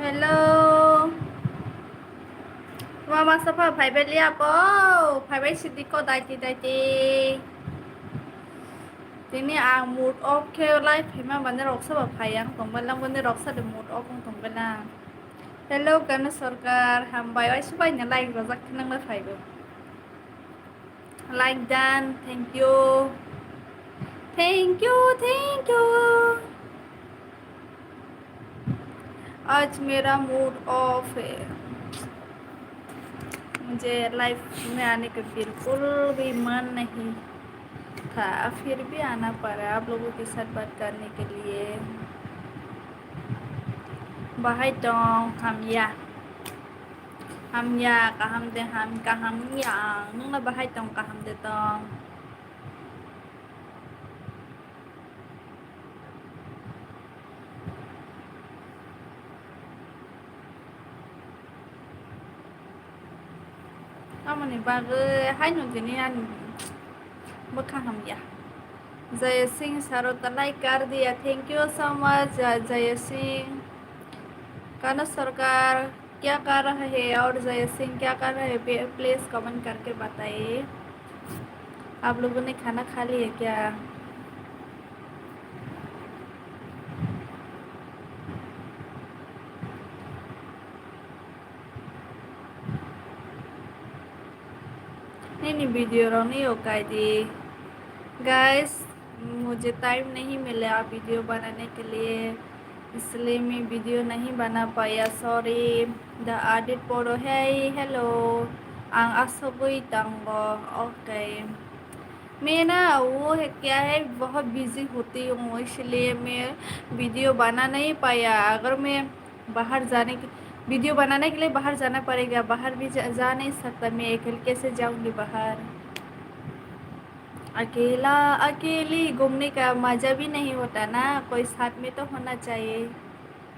Hello, Mama Sapa phải bên lia po, phải bên Sydney có đại ti. Ini ang mood off ke life hima bande roksa ba phayang tong balang bande roksa de mood off tong balang. Hello Gana Sarkar, ham bai wai subai na like rozak nang na phaibo. Like done, thank you. Thank you, thank you. आज मेरा mood off है, मुझे life में आने का बिल्कुल भी मन नहीं था, फिर भी आना पड़ा आप लोगों के साथ बात करने के लिए. Bahai dong ham ya kaham de ham kaham yang nung na bahai dong kaham de dong. Kamu nih bagai hai nung jenian bukan ham ya. Jaya Singh Sarota like कर दिया, thank you so much जय सिंह. काना सरकार क्या कर रहे हैं और जय सिंह क्या कर रहे हैं, प्लीज कमेंट करके बताइए. आप लोगों ने खाना खा लिया क्या? नहीं वीडियो नहीं हो दी गाइस, मुझे टाइम नहीं मिला वीडियो बनाने के लिए, इसलिए मैं वीडियो नहीं बना पाया, सॉरी. द आदित पोरो है हेलो आंग असबुई तंगो ओके. मैं ना वो है क्या है बहुत बिजी होती हूँ, इसलिए मैं वीडियो बना नहीं पाया. अगर मैं बाहर जाने की वीडियो बनाने के लिए बाहर जाना पड़ेगा, बाहर भी जा नहीं सकता, मैं अकेले कैसे जाऊँगी बाहर. अकेला अकेली घूमने का मज़ा भी नहीं होता ना, कोई साथ में तो होना चाहिए.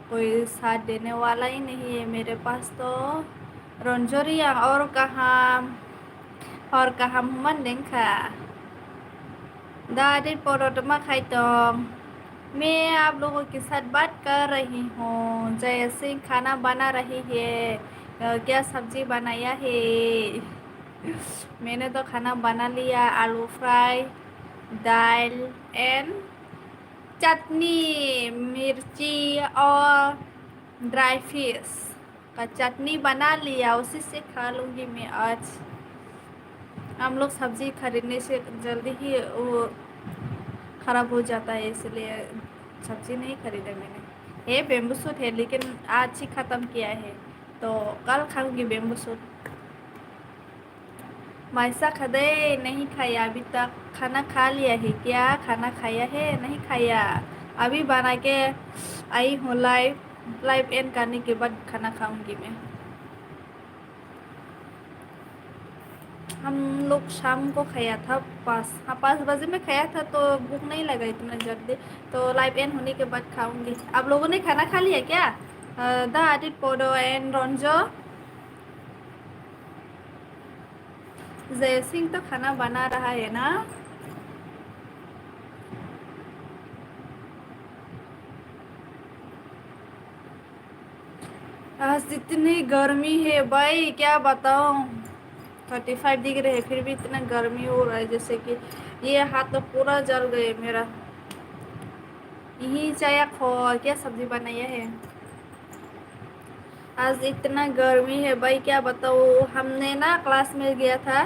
कोई साथ देने वाला ही नहीं है मेरे पास तो. रंजोरिया और कहाँ मन देखा दादी परोटमा खाइतों. मैं आप लोगों के साथ बात कर रही हूँ. जैसे खाना बना रही है, क्या सब्जी बनाया है. मैंने तो खाना बना लिया, आलू फ्राई, दाल एंड चटनी, मिर्ची और ड्राई फिश का चटनी बना लिया, उसी से खा लूँगी मैं आज. हम लोग सब्जी खरीदने से जल्दी ही वो ख़राब हो जाता है, इसलिए सब्जी नहीं खरीदा मैंने. ये बेम्बू सूट है लेकिन आज ही ख़त्म किया है, तो कल खाऊंगी बेम्बू सूट. मैसा खदे नहीं खाया अभी तक. खाना खा लिया है क्या? खाना खाया है नहीं खाया, अभी बना के आई हूँ. लाइव एंड करने के बाद खाना खाऊंगी मैं. हम लोग शाम को खाया था 5 बजे में खाया था, तो भूख नहीं लगा इतना जल्दी, तो लाइव एंड होने के बाद खाऊंगी. आप लोगों ने खाना खा लिया क्या? द आदित पोडो एंड रंजो. जय सिंह तो खाना बना रहा है ना. आज इतनी गर्मी है भाई, क्या बताऊं. 35 डिग्री है, फिर भी इतना गर्मी हो रहा है जैसे कि ये हाथ तो पूरा जल गए मेरा. यही चाया खो क्या सब्जी बनाया है. आज इतना गर्मी है भाई, क्या बताओ. हमने ना क्लास में गया था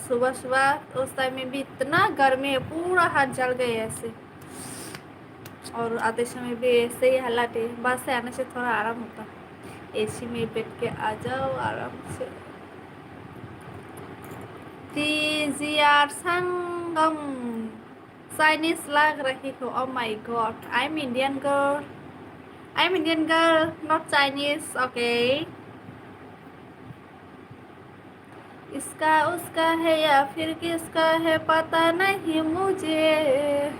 सुबह सुबह, उस टाइम में भी इतना गर्मी है, पूरा हाथ जल गए ऐसे. और आते समय भी ऐसे ही हालात है. बस से आने से थोड़ा आराम होता, एसी में बैठ के आ जाओ आराम से. TGR संगम चाइनीज लग रही हो. ओ my God, I am Indian girl. I'm Indian girl, not Chinese, okay? इसका उसका है या फिर किसका है पता नहीं मुझे.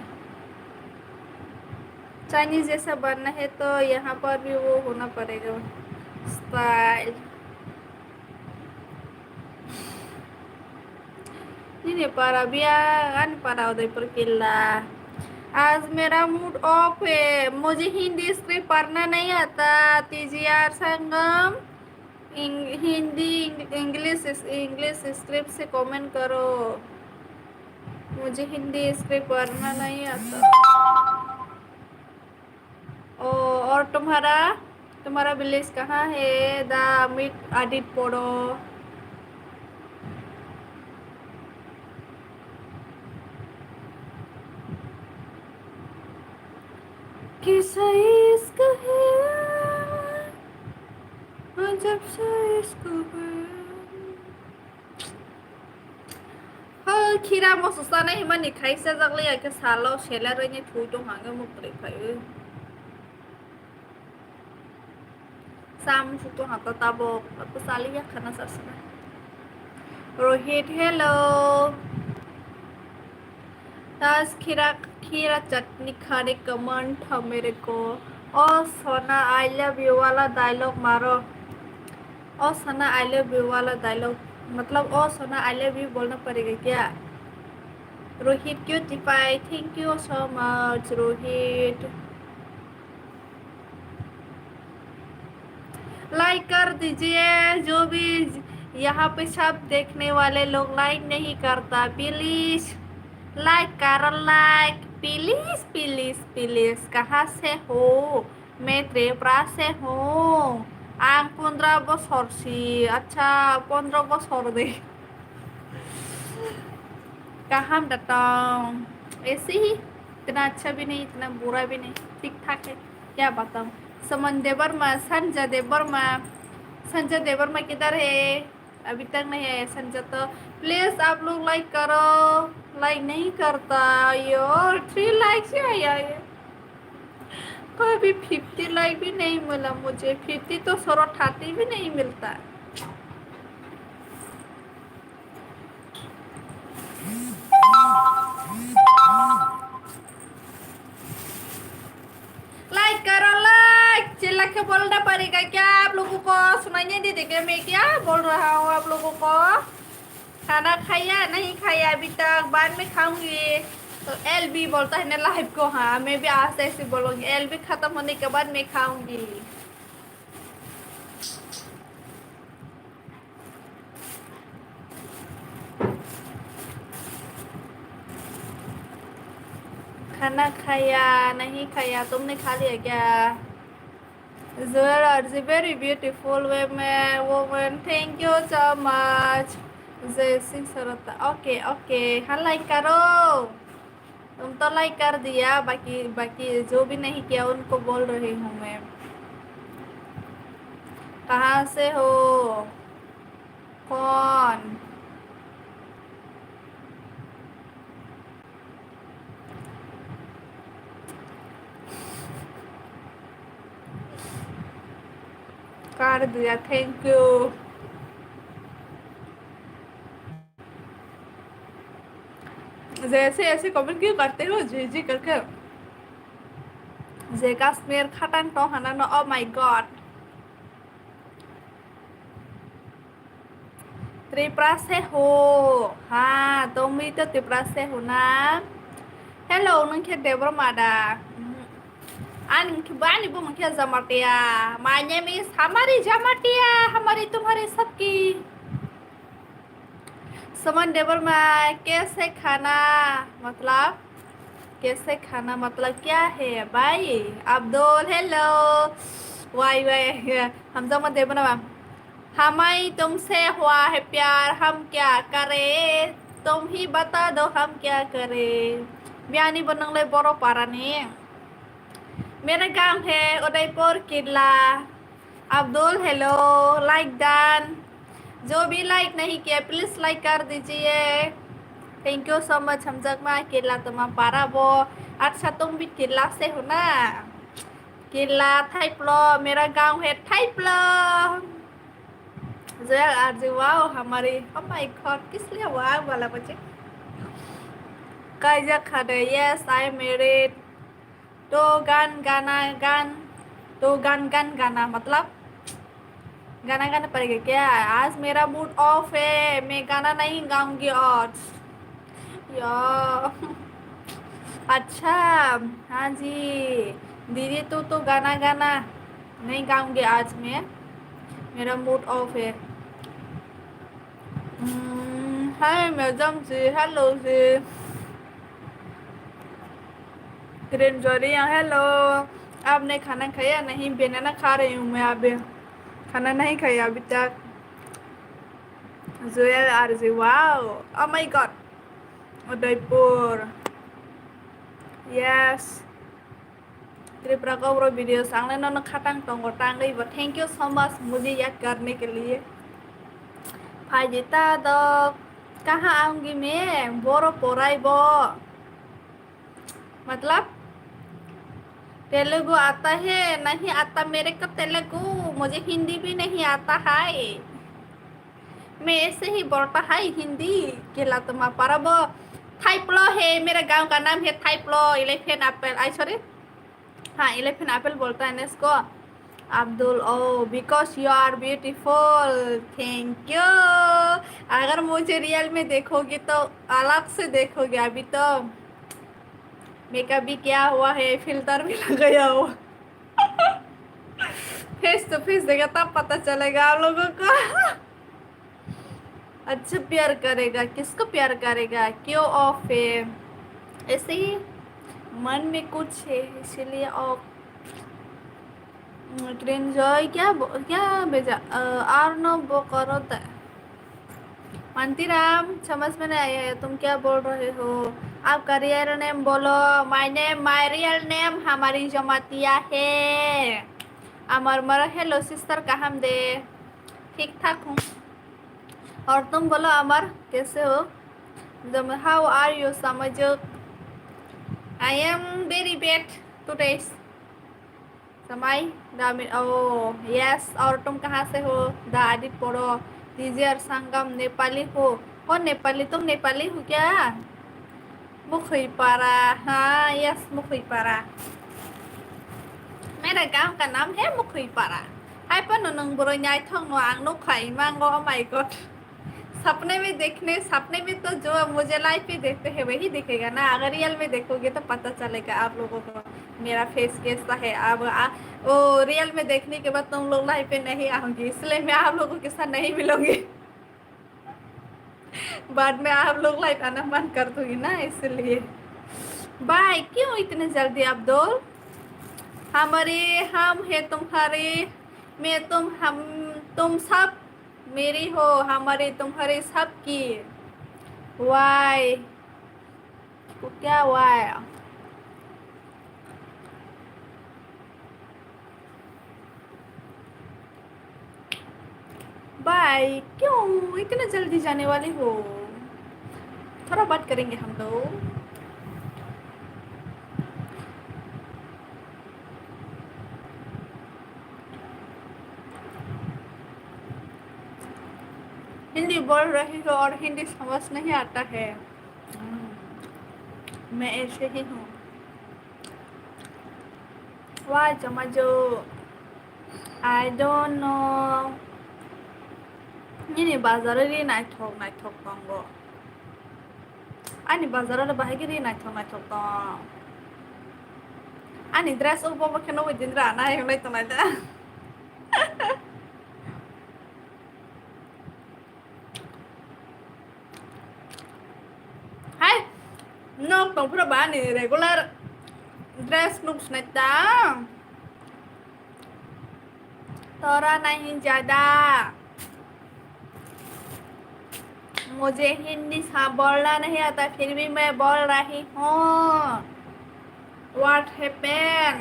चाइनीज जैसा बनना है तो यहाँ पर भी वो होना पड़ेगा style. Ini para biar kan para udah perkila आज मेरा मूड ऑफ है, मुझे हिंदी स्क्रिप्ट पढ़ना नहीं आता। TGR संगम हिंदी इंग्लिश इंग्लिश स्क्रिप्ट से कमेंट करो। मुझे हिंदी स्क्रिप्ट पढ़ना नहीं आता। ओ, और तुम्हारा तुम्हारा विलेज कहाँ है? द मिट आदित पढ़ो। कैसा इश्क है जब से इश्क है। खीरा मसुसा नहीं मनी खाइसे जगले के सालो शेला रही थुई तो हांगे मुक्तरे खायो साम सुतो हाता ताबो तो सालिया खाना सरसना। रोहित हेलो। आज खीरा खीरा चटनी खाने का मन था मेरे को। और सोना आई लव यू वाला डायलॉग मारो। और सोना आई लव यू वाला डायलॉग मतलब ओ सोना आई लव यू बोलना पड़ेगा क्या? रोहित क्यूटीफाई thank you so much Rohit. Like कर दीजिए जो भी यहाँ पे सब देखने वाले लोग लाइक नहीं करता प्लीज लाइक करो लाइक प्लीज प्लीज प्लीज। कहाँ से हो? मैं त्रिपुरा से हूँ। आं 15 बছर सी। अच्छा 15 बছर दे कहाँ बताता हूँ ऐसे ही। इतना अच्छा भी नहीं इतना बुरा भी नहीं ठीक ठाक है। क्या बताऊँ? समन देवर्मा संजय देवर्मा। संजय देवर्मा किधर है? अभी तक नहीं है संजय तो। प्लीज आप लोग लाइक करो। लाइक नहीं करता यार 3 लाइक ही आया है। कभी 50 लाइक भी नहीं मिला मुझे। 50 तो 30 भी नहीं मिलता। लाइक करो लाइक चिल्ला के बोलना पड़ेगा क्या आप लोगों को? सुनाई नहीं देते क्या मैं क्या बोल रहा हूँ आप लोगों को? खाना खाया नहीं खाया अभी तक बाद में खाऊंगी। तो LB बोलता है ना लाइव को। हाँ मैं भी आज ऐसे बोलूंगी LB खत्म होने के बाद मैं खाऊंगी। खाना खाया नहीं खाया तुमने खा लिया क्या? There are the very beautiful women. Thank you so much. जय सिंह सरता ओके ओके हाँ लाइक करो। तुम तो लाइक कर दिया बाकी बाकी जो भी नहीं किया उनको बोल रही हूँ मैं। कहाँ से हो? कौन? कर दिया थैंक यू। जैसे ऐसे कमेंट क्यों करते हो जी जी करके? जे कश्मीर खतन तो हना no oh my god. Tripura से हो। हाँ तुम भी तो त्रिपुरा से हो ना। हेलो नंखे देवर मादा। बानी वो मुखिया जमाटिया। माय नेम इज हमारी जमाटिया हमारी तुम्हारी सबकी। समन देवर में कैसे खाना मतलब कैसे खाना मतलब क्या है भाई? अब्दुल हेलो। वाई वाई हम जमा देवर ना हमें तुमसे हुआ है प्यार हम क्या करें? तुम ही बता दो हम क्या करें? बयानी बनंगले बोरो पारानी। मेरा गांव है Udaipur Kila. Abdul hello like done. जो भी लाइक नहीं किया प्लीज लाइक कर दीजिए। थैंक यू सो मच हम जगमा किला तुम पारा वो। अच्छा तुम भी किला से हो ना? किला थाइप्लो मेरा गांव है थाइप्लो। जय आज वाओ हमारी ओ माय गॉड किस लिए वाओ वाला बच्चे? कैजा खाने यस आई मेरिड। तो गान गाना गान तो गान गान गाना मतलब गाना गाना पड़ेगा क्या? आज मेरा मूड ऑफ है मैं गाना नहीं गाऊंगी आज। यार अच्छा, हाँ जी। दीदी तो गाना गाना नहीं गाऊंगी आज मैं, मेरा मूड ऑफ है। हाय मैडम जी, हेलो जी। किरण जोरिया, हेलो। आपने खाना खाया नहीं? बनाना खा रही हूँ मैं अभी, खाना नहीं खाया अभी तक। Joel RJ, wow, oh my God. Udaipur, yes. Tripura Gaurav video सांगने न खाटांग टंगो टांगई बो, थैंक यू सो मच मुझे याद करने के लिए। फाइजिता दो, कहाँ आऊंगी मैं? बोरो पोराई बो, मतलब तेलुगु आता है? नहीं आता मेरे को तेलुगु, मुझे हिंदी भी नहीं आता है। मैं ऐसे ही बोलता है हिंदी। केला तुम परब थाइप्लो है, मेरे गांव का नाम है थाइप्लो। इलेफेंट एप्पल, आई सॉरी, हाँ इलेफेंट एप्पल बोलता है ना इसको। Abdul, oh because you are beautiful, thank you. अगर मुझे रियल में देखोगे तो अलग से देखोगे, अभी तो मेकअप भी क्या हुआ है, फिल्टर भी लगाया हुआ। फेस टू फेस देखा तब पता चलेगा आप लोगों को। अच्छा, प्यार करेगा, किसको प्यार करेगा? क्यों ऑफ है? ऐसे ही मन में कुछ है इसीलिए ऑफ। ट्रेन जॉय क्या भेजा? आर्नो वो करो मंतीराम, समझ में नहीं आया है तुम क्या बोल रहे हो। आपका रियल नेम बोलो। My name, my real name हमारी जमातिया है। अमर मर, हेलो सिस्टर, कहाँ दे? ठीक ठाक हूँ। और तुम बोलो अमर, कैसे हो? जब हाउ आर यू समझो? I am very bad today. समय दामिन, ओ यस। और तुम कहाँ से हो? द आदित पढ़ो, दीजिए संगम नेपाली हो। कौन नेपाली? तुम नेपाली हो क्या? मुखईपारा, हाँ यस मुखईपारा, मेरा गांव का नाम है मुखईपारा। हाय पर नंग बुरो न्याय थंग आंग नो खाई मांगो, ओ माय गॉड। सपने में देखने, सपने में तो जो मुझे लाइफ में देखते हैं वही दिखेगा ना, अगर रियल में देखोगे तो पता चलेगा आप लोगों को मेरा फेस कैसा है। अब वो रियल में देखने के बाद तुम लोग लाइफ पे नहीं आऊंगी, इसलिए मैं आप लोगों के साथ नहीं मिलूंगी। बाद में आप लोग लाइफ आना मन कर दूंगी ना, इसलिए। बाय, क्यों इतने जल्दी अब्दुल? हमारे, हम है तुम्हारे, मैं तुम सब मेरी हो, हमारे तुम्हारे सब की। वाई, क्या वाई? बाय, क्यों इतने जल्दी जाने वाले हो? थोड़ा बात करेंगे हम लोग। हिंदी बोल रही हो और हिंदी समझ नहीं आता है। मैं ऐसे ही हूँ। वाह समझो, I don't know. ini bazarari naithok tongo, ani bazarari bahagiri naithok tong, ani dress upo bakeno widindra na yung naito na da. Hai, nok tong pura ba ni regular dress looks na ta, तोरा नहीं ज्यादा। मुझे हिंदी बोलना नहीं आता, फिर भी मैं बोल रही हूँ। What happened?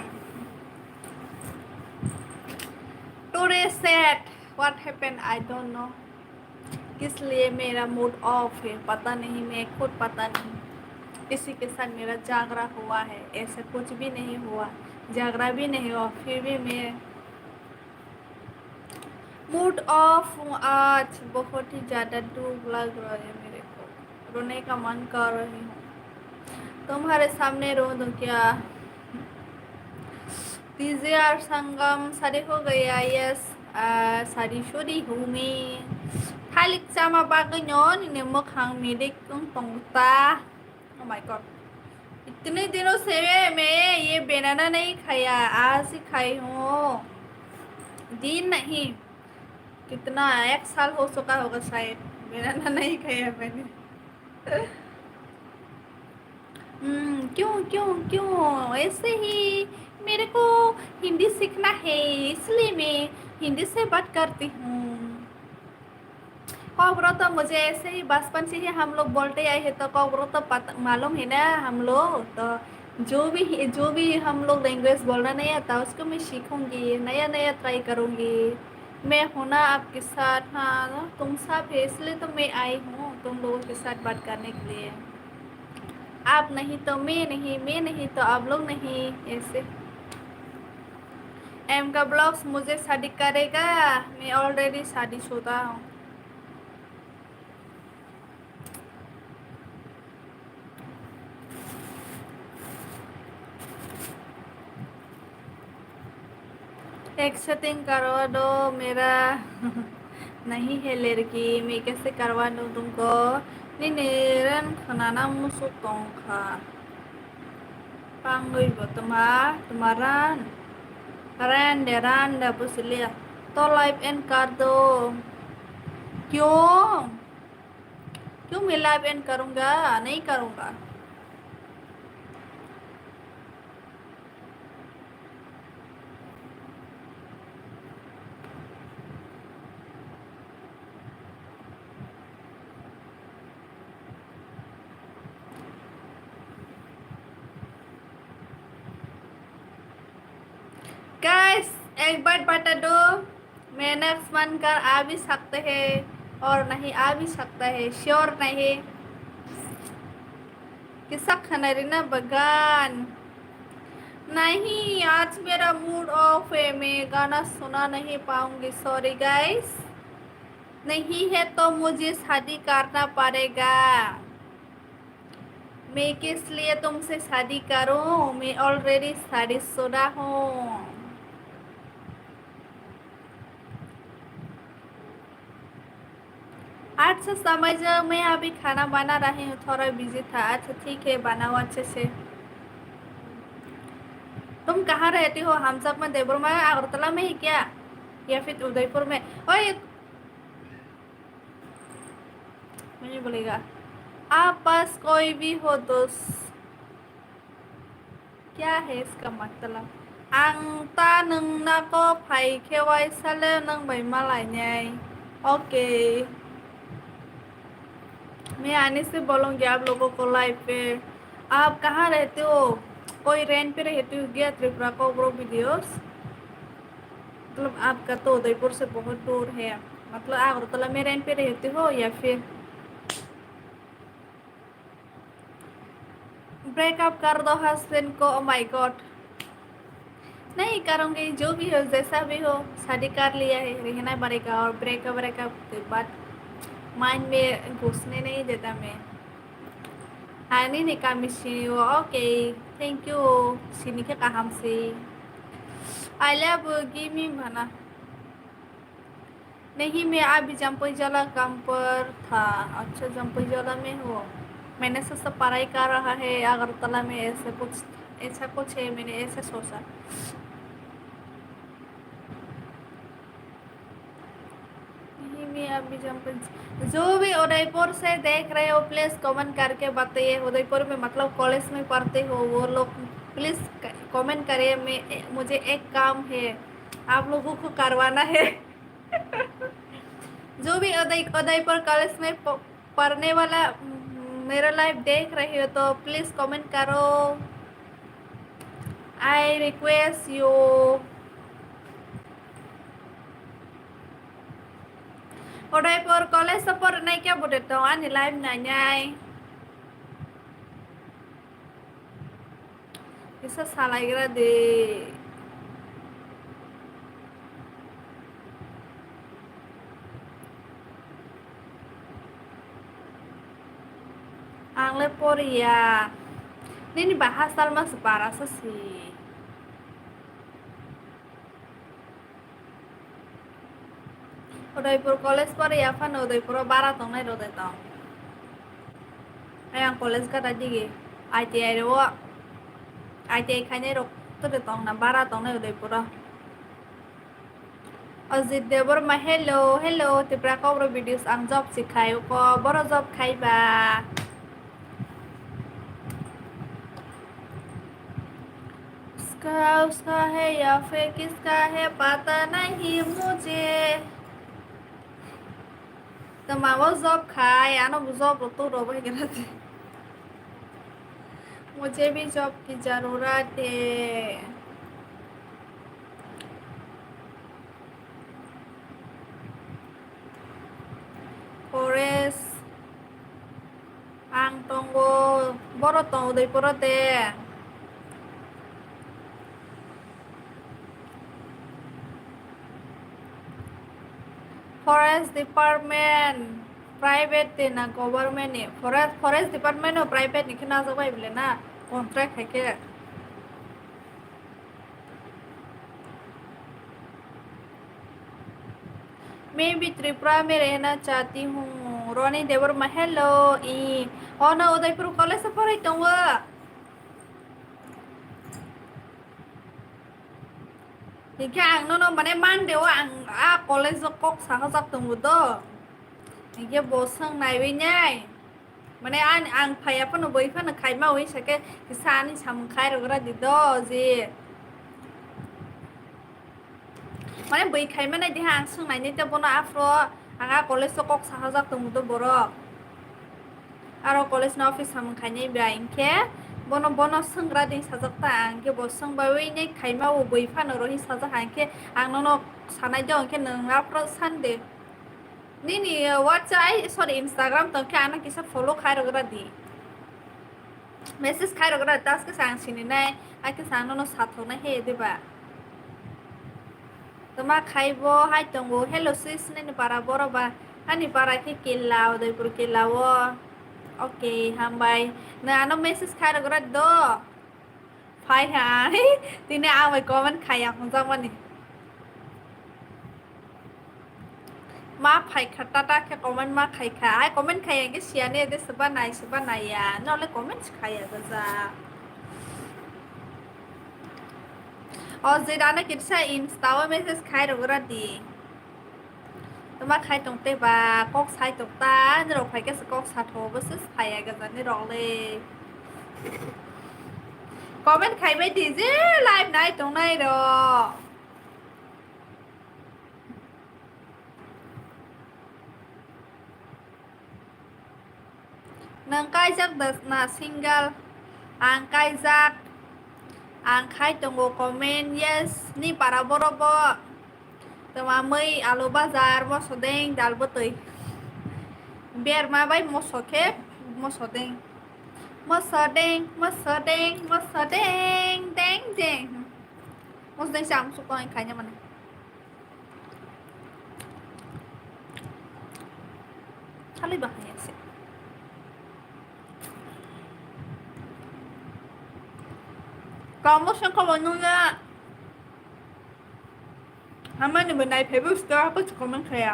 Today said what happened? I don't know. किस लिए मेरा मूड ऑफ है पता नहीं, मैं खुद पता नहीं। किसी के साथ मेरा जागरा हुआ है, ऐसा कुछ भी नहीं हुआ, जागरा भी नहीं हुआ, फिर भी मैं मूड ऑफ हूँ आज। बहुत ही ज़्यादा दुख लग रहा है मेरे को, रोने का मन कर रही हूँ। तुम्हारे सामने रो दूँ क्या? डीजे और संगम शादी हो गया, यस। शादी शुदी हूँ मैं। Halik sama bagay nyo, ninimok hang milik kong tongta. Oh my god. इतने दिनों से मैं ये बनाना नहीं खाया, आज ही खाई हूँ। दिन नहीं, कितना 1 साल हो चुका होगा शायद, बनाना नहीं खाया मैंने। क्यों क्यों क्यों ऐसे ही? मेरे को हिंदी सीखना है, इसलिए मैं हिंदी से बात करती हूँ। कॉकरो तो मुझे ऐसे ही बचपन से ही हम लोग बोलते आए हैं, तो कॉकरो तो पता मालूम है ना हम लोग तो। जो भी हम लोग लैंग्वेज बोलना नहीं आता उसको मैं सीखूंगी, नया नया ट्राई करूंगी। मैं हूं ना आपके साथ, हाँ तुम सब है इसलिए तो मैं आई हूँ तुम लोगों के साथ बात करने के लिए। आप नहीं तो मैं नहीं, मैं नहीं तो आप लोग नहीं, ऐसे। एम का ब्लॉग्स मुझे शादी करेगा, मैं ऑलरेडी शादीशुदा हूँ। एक सेटिंग करवा दो मेरा। नहीं है लड़की, मैं कैसे करवा दूँ तुमको? निनेरन खाना मुसुक तोंखा panggil buat temaran ran de ran da busilia तो लाइव एंड कर दो। क्यों क्यों मैं लाइव एंड करूँगा? नहीं करूँगा। गाइस एक बार बता दो, मैनर्स बनकर आ भी सकते हैं और नहीं आ भी सकता है, श्योर नहीं। किसा खनरीना बगान नहीं, आज मेरा मूड ऑफ है, मैं गाना सुना नहीं पाऊंगी, सॉरी गाइस। नहीं है तो मुझे शादी करना पड़ेगा। मैं किस लिए तुमसे शादी करूं? मैं ऑलरेडी शादीशुदा हूँ। अच्छा समझ, मैं अभी खाना बना रही हूँ, थोड़ा बिजी था। अच्छा ठीक है, बनाओ अच्छे से। तुम कहाँ रहती हो? हम सब में देवपुर में, अगरतला में ही क्या, या फिर उदयपुर में? ओए मुझे बोलेगा आप पास कोई भी हो दोस्त, क्या है इसका मतलब? आंता नोंनाको फाइखेवाय साले नंबाय मालायनाय। ओके, मैं आने से बोलूँगी आप लोगों को लाइव पे। आप कहाँ रहते हो? कोई रेंट पे रहती हो क्या त्रिपुरा को ब्रो वीडियोस? मतलब आपका तो उदयपुर से बहुत दूर है, मतलब अगरतला में रेंट पे रहते हो या फिर? ब्रेकअप कर दो हस्बैंड को। ओ माय गॉड, नहीं करूँगी, जो भी हो जैसा भी हो, शादी कर लिया है, रहना पड़ेगा। और ब्रेकअप ब्रेकअप के बाद माइंड में घुसने नहीं देता मैं। Ani ni kami sini, okay, thank you. Sini ke kaham sih. I love Gimi mana? नहीं, मैं अभी जम्पई जला काम पर था। अच्छा जम्पई जला में हो? मैंने सोचा पढ़ाई कर रहा है अगरतला में, ऐसा कुछ है, मैंने ऐसा सोचा। नहीं, मैं अभी जम्पई, जो भी उदयपुर से देख रहे हो प्लीज़ कमेंट करके बताइए। उदयपुर में मतलब कॉलेज में पढ़ते हो वो लोग, प्लीज़ कमेंट करिए। मुझे एक काम है, आप लोगों को करवाना है। जो भी उदयपुर कॉलेज में पढ़ने वाला मेरा लाइव देख रहे हो तो प्लीज़ कमेंट करो, I request you. Udaipur college support नहीं क्या बोले तो आने लाइव नहीं bisa salah kira de Angleporia. Ini bahasa mas separasa sih. Udaipur college पर या फिर उदयपुर 12 नहीं रहते तो। yang college का तजी के ITI रो ai chơi khai này rồi tôi được tòng nằm ba ra tòng này rồi pura Ozid Deborah ma hello tipra ko bro videos ang job sikhayo ko boro job khaiba उसका है या फिर किसका है पता नहीं मुझे तो वो जॉब खाए आना वो जॉब तो रोबो ही मुझे भी जॉब की ज़रूरत है forest ang tunggu boro tunggu di purate forest department private na government ni forest department no private ni kena jabai bile na contract hai ke मैं भी त्रिपुरा में रहना चाहती हूँ रोनी देवर मा हेलो ई और ना उदयपुर कॉलेज से पढ़ाई तंगा ठीक है आंग नो माने मान देव आंग आ कॉलेज कॉक साहा जाक तंगु तो ये बोसंग नाइवे न्याय माने आंग फाया पन बोई पन खाइ मा वई सके किसानी साम खाइ रगरा दिदो जे माने बै खाइ माने देहा आंग संग नाइने ते बना आफ्रो आंगा कॉलेज कॉक साहा जाक तंगु तो बरो आरो कॉलेज ना ऑफिस साम खाइ बा इनके bono bono sengra ding sajak ta angke bo sengba wei nei khaima wo boi phano rohi sajak angke ang no sanai jong ke nang apro sande ni whatsapp sorry instagram to ke ana kisa follow khai rogra di message khai rogra tas ke sang sini nai ake sang no sathok na he deba toma khaibo hai tongo hello sis ni para boro ba ani para ke kelao dai pur kelao okay hambai na ano message khai rogra do phai hai tine ao mai comment khai ang jang mani ma phai khata ta ke comment ma khai khai comment khai ang ke sia ne de saba nai ya no le comment khai ya za और जे दाना किसा Insta वा message khai rogra di toma khai tongte ba kok sai tokta ni ro phai ke kok sa tho ba sis phai ya ga ni ro le comment khai mai di je live nai tong nai ro nang kai jak das na single ang kai jak ang khai tongo comment yes ni para borobo toma mai alu bazar mo sodeng dal botoi biar ma bai mo soke mo sodeng deng deng mo sodeng sam su ko khai nya mana khali bahaya sih kamu sih kalau nunya hama ni benai pebu star apa tu komen kaya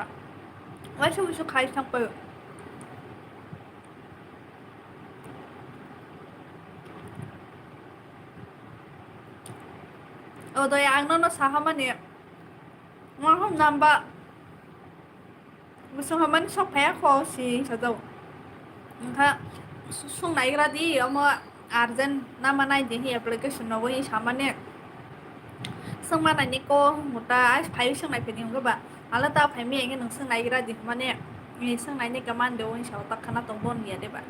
wajah wajah kaya sampai oh doi ang no sahama ni ngahom namba musuh hama ni sok paya ko si satu engka sung naik lagi ama arjen nama naik di aplikasi nopo ini sama ni sung mana ni ko muta pay sung naik pedi enggak ba ala ta pay mi engin sung naik lagi mana ni sung naik ni kaman dewa insya Allah karena tombon dia deh ba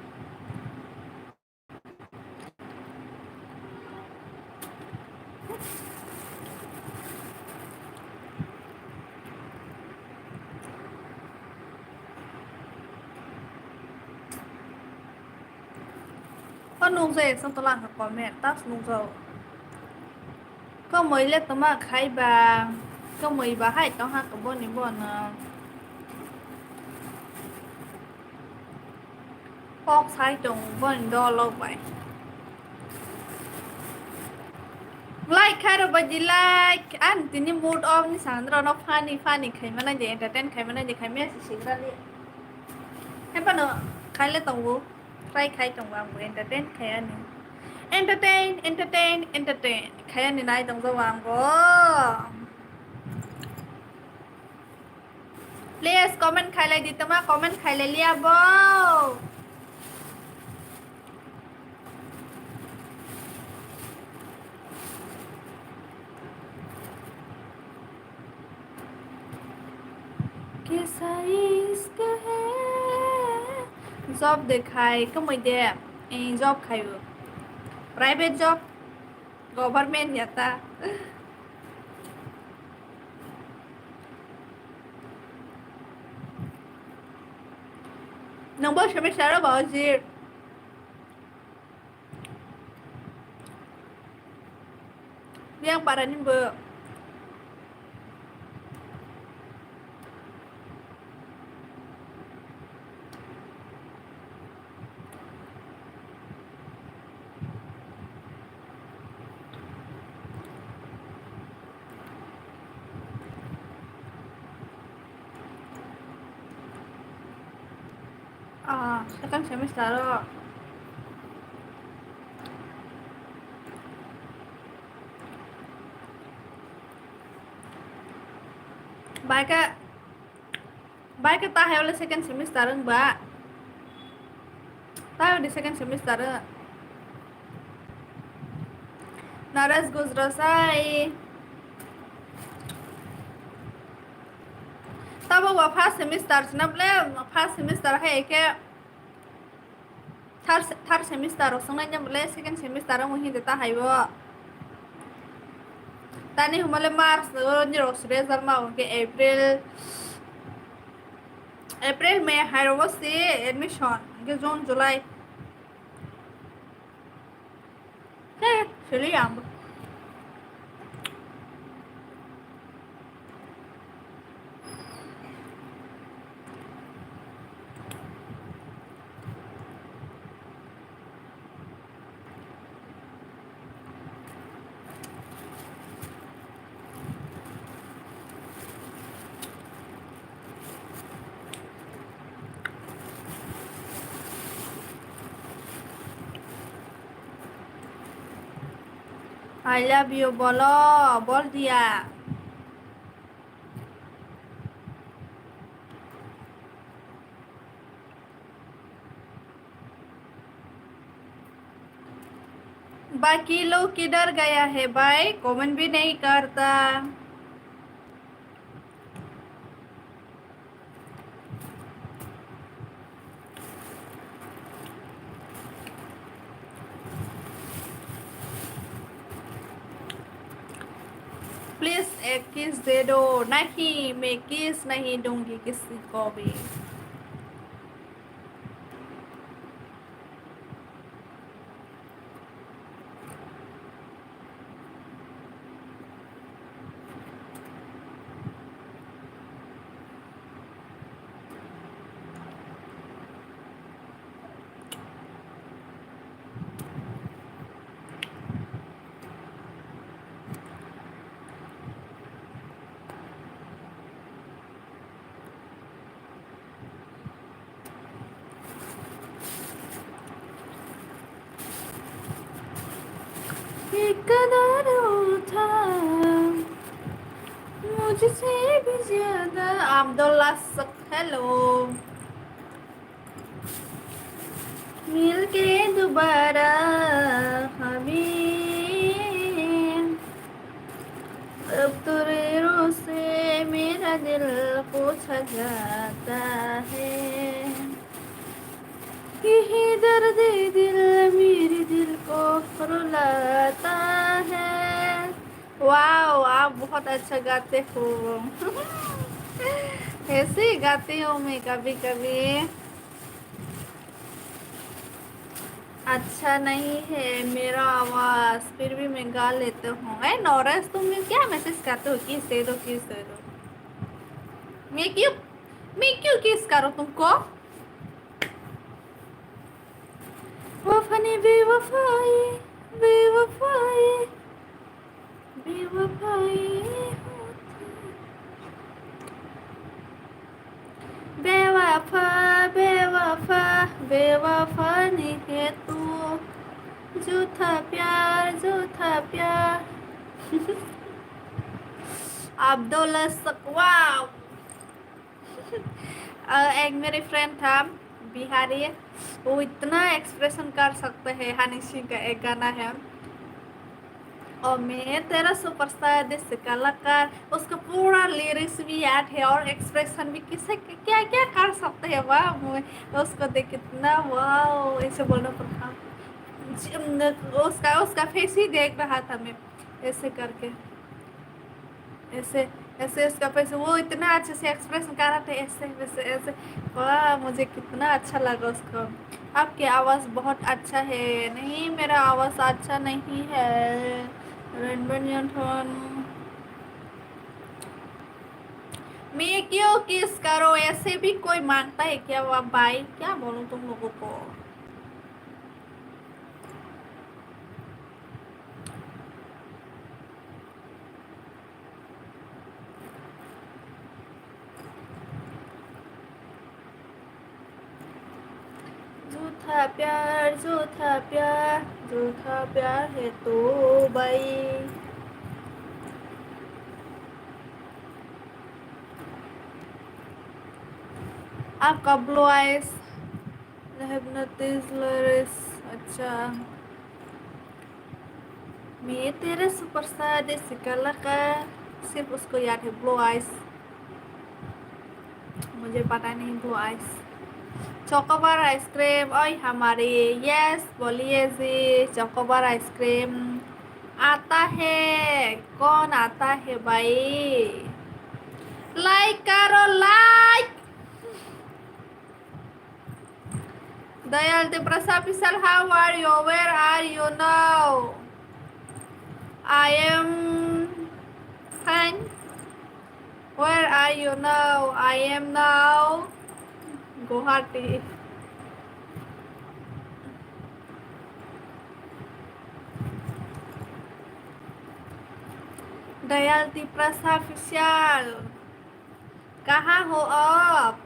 có nung dê xong tôi làm có mẹ tắt nung dầu có mấy lết tôi mà khai bà có mấy bà hay tao hát có bọn này bọn bóc sai trồng bọn đo lâu vậy like khai rồi bà gì like anh thì những mood off như sáng rồi nó funny khai mà này entertain khai mà này khai mẹ sẽ xíu ra đi em bà nữa khai lên tổng vô khai khai trồng vào entertain khai anh entertain ใครอันนี้นายต้องระวังบ่ please comment ใครเลยดิตมา comment ใครเลยเรียบ่ कैसा इश्क है job देखाय कमैदे job खायो private job government याता number semester बाजी yang paranin be second semester baik kita hewle second semester mbak tahu di second semester naras guzrasai tahu wa first semester snable first semester hai ke third semester sungna bole second semester mo hi deta haibo tani humale march ni result ma ke April May haibo si admission ke June July Chili yamba I love you bolo bol dia बाकी लोग किधर गया है भाई comment भी नहीं करता please एक किस दे दो नहीं मैं किस नहीं दूंगी किसी को भी कदर था मुझसे भी ज्यादा अब्दुल्ला हेलो मिल के दोबारा हमें अब तुरेरों से मेरा दिल पूछा जाता है यही दर्द दिल मेरे दिल को रुलाता है वाओ आप बहुत अच्छा गाते हो ऐसे ही गाती हूँ मैं कभी कभी अच्छा नहीं है मेरा आवाज फिर भी मैं गा लेता हूँ नौरस तुम क्या मैसेज करते हो किस दे दो मैं क्यों किस करूँ तुमको वफानी बेवफाई बेवफाई बेवफाई बेवफा बेवफा बेवफा नहीं है तू झूठा प्यार झूठा प्यार। अब्दुल्ला सकवा। एक मेरे फ्रेंड था बिहारी, वो इतना एक्सप्रेशन कर सकते हैं। हनी सिंह का एक गाना है, और मैं तेरा सुपरस्टार दिस कलाकार, उसका पूरा लिरिक्स भी याद है और एक्सप्रेशन भी किसे क्या क्या कर सकते हैं। वाह, मैं उसको देख कितना वाह ऐसे बोलना पड़ा। उसका उसका फेस ही देख रहा था मैं, ऐसे करके, ऐसे ऐसे उसका फेस, वो इतना अच्छे से एक्सप्रेशन कर रहा था, ऐसे वैसे ऐसे। वाह, मुझे कितना अच्छा लगा उसको। आपकी आवाज़ बहुत अच्छा है। नहीं, मेरा आवाज़ अच्छा नहीं है। मैं क्यों किस करो, ऐसे भी कोई मांगता है क्या? वो भाई क्या बोलूं तुम लोगों को। झूठा प्यार झूठा प्यार झूठा प्यार है तो भाई। आपका ब्लू आइज अच्छा। मैं तेरे सुपरस्टार देसी कलाकार, सिर्फ उसको याद है ब्लू आइज, मुझे पता नहीं ब्लू आइज। चोकोबार आइसक्रीम, ओए हमारे, यस बोलिए जी। चोकोबार आइसक्रीम आता है, कौन आता है भाई? लाइक करो like. Dayal the Prasad, how are you? Where are you now? I am fine. Where are you now? I am now Guwahati. Dayal Prasad, कहाँ हो आप?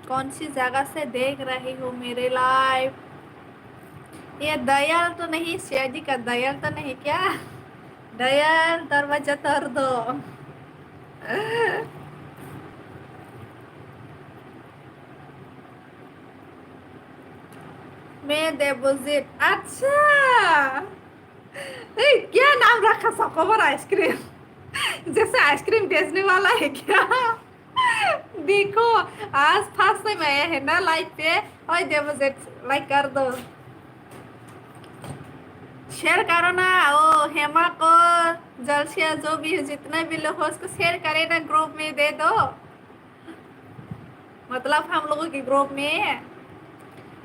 कौन सी जगह से देख रही हो मेरे लाइव? ये दयाल तो नहीं, शादी का दयाल तो नहीं क्या? दयाल दरवाजा तोड़ दो। मैं देवजीत, अच्छा। क्या नाम रखा सबको आइसक्रीम? जैसे आइसक्रीम बेचने वाला है क्या? देखो, आज फर्स्ट टाइम आया है ना लाइव पे। और देवजीत लाइक कर दो, शेयर करो ना। ओ हेमा को, जलसिया, जो भी जितना भी लोग हो उसको शेयर करे ना, ग्रुप में दे दो, मतलब हम लोगों के ग्रुप में।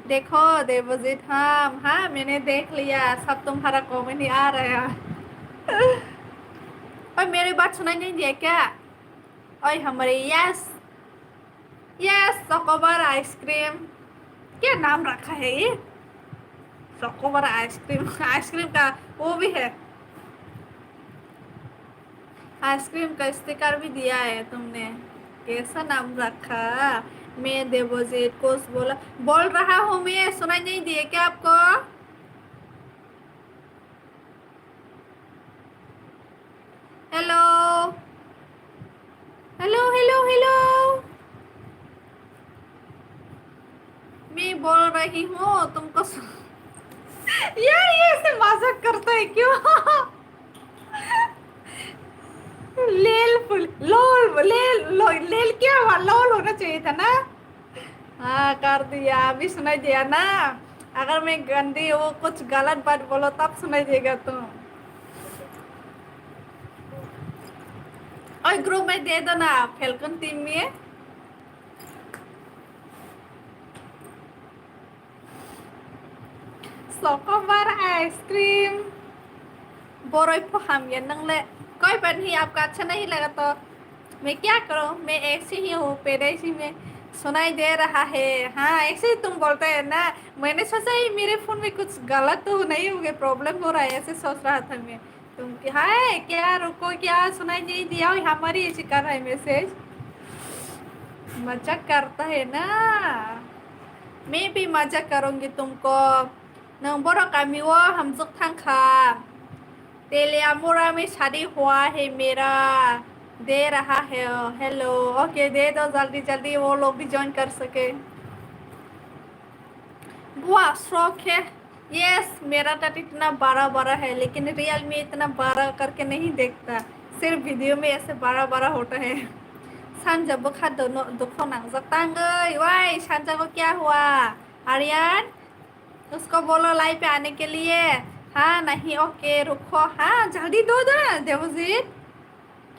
देखो देवजीत, हाँ हाँ मैंने देख लिया, सब तुम्हारा कॉमेडी आ रहा है। और मेरी बात सुनाई नहीं दिया क्या? और हमारे यस यस चोकोबार आइसक्रीम, क्या नाम रखा है ये? चोकोबार आइसक्रीम, आइसक्रीम का वो भी है, आइसक्रीम का स्टिकर भी दिया है तुमने, कैसा नाम रखा? मैं देवजीत को बोला, बोल रहा हूँ मैं, सुनाई नहीं दिए क्या आपको? हेलो हेलो हेलो हेलो, मैं बोल रही हूँ तुमको यार ये ऐसे मजाक करता है क्यों? लेल फुल लोल लेल लेल क्या हुआ? लोल होना चाहिए था ना। हाँ कर दिया, अभी सुनाई दिया ना। अगर मैं गंदी वो कुछ गलत बात बोलो तब सुनाई देगा तुम। और ग्रुप में दे दो ना, फेलकन टीम में। चोकोबार आइसक्रीम बोरोई हम ये नंगले, कोई बात नहीं, आपका अच्छा नहीं लगा तो मैं क्या करूँ, मैं ऐसे ही हूँ, पेरेसी में सुनाई दे रहा है। हाँ ऐसे ही तुम बोलते हैं ना, मैंने सोचा ही मेरे फोन में कुछ गलत तो नहीं हो गया, प्रॉब्लम हो रहा है, ऐसे सोच रहा था मैं। तुम हाय क्या, रुको, क्या सुनाई नहीं दिया? हमारी ऐसे कर रहा है मैसेज, मजाक करता है ना। मैं भी मजाक करूँगी तुमको, नों बोरो कामी वो हम जुक थंग खा तेलिया मोरा में शादी हुआ है मेरा दे रहा है हेलो ओके दे दो जल्दी जल्दी वो लोग भी ज्वाइन कर सके वाह शौक है यस मेरा टट इतना बड़ा बड़ा है लेकिन रियल में इतना बड़ा करके नहीं देखता सिर्फ वीडियो में ऐसे बड़ा बड़ा होता है संजय बुखा दोनों दुखों नांगजता गई वाई संजय को क्या हुआ आर्यन उसको बोलो लाइव पे आने के लिए हाँ नहीं ओके रुको हाँ जल्दी दो ना देवजीत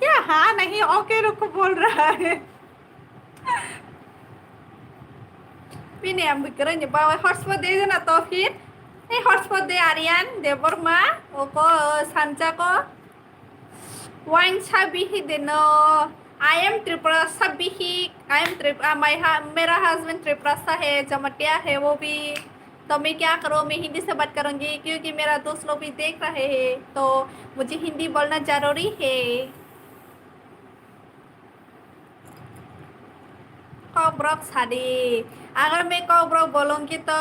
क्या हाँ नहीं ओके रुको बोल रहा है Vini ambil nya bawa hotspot deh na Tauhid. Hotspot deh Aryan, deh Burma, oko Sanca ko. Wang sabihi deno. I am Tripura sabihi. I am Tripura. मेरा हस्बैंड त्रिपुरा है जमटिया है वो भी तो मैं क्या करूँ मैं हिंदी से बात करूँगी क्योंकि मेरा दोस्त लोग भी देख रहे हैं तो मुझे हिंदी बोलना जरूरी है कॉकब्रॉक शादी अगर मैं कॉकब्रॉक बोलूँगी तो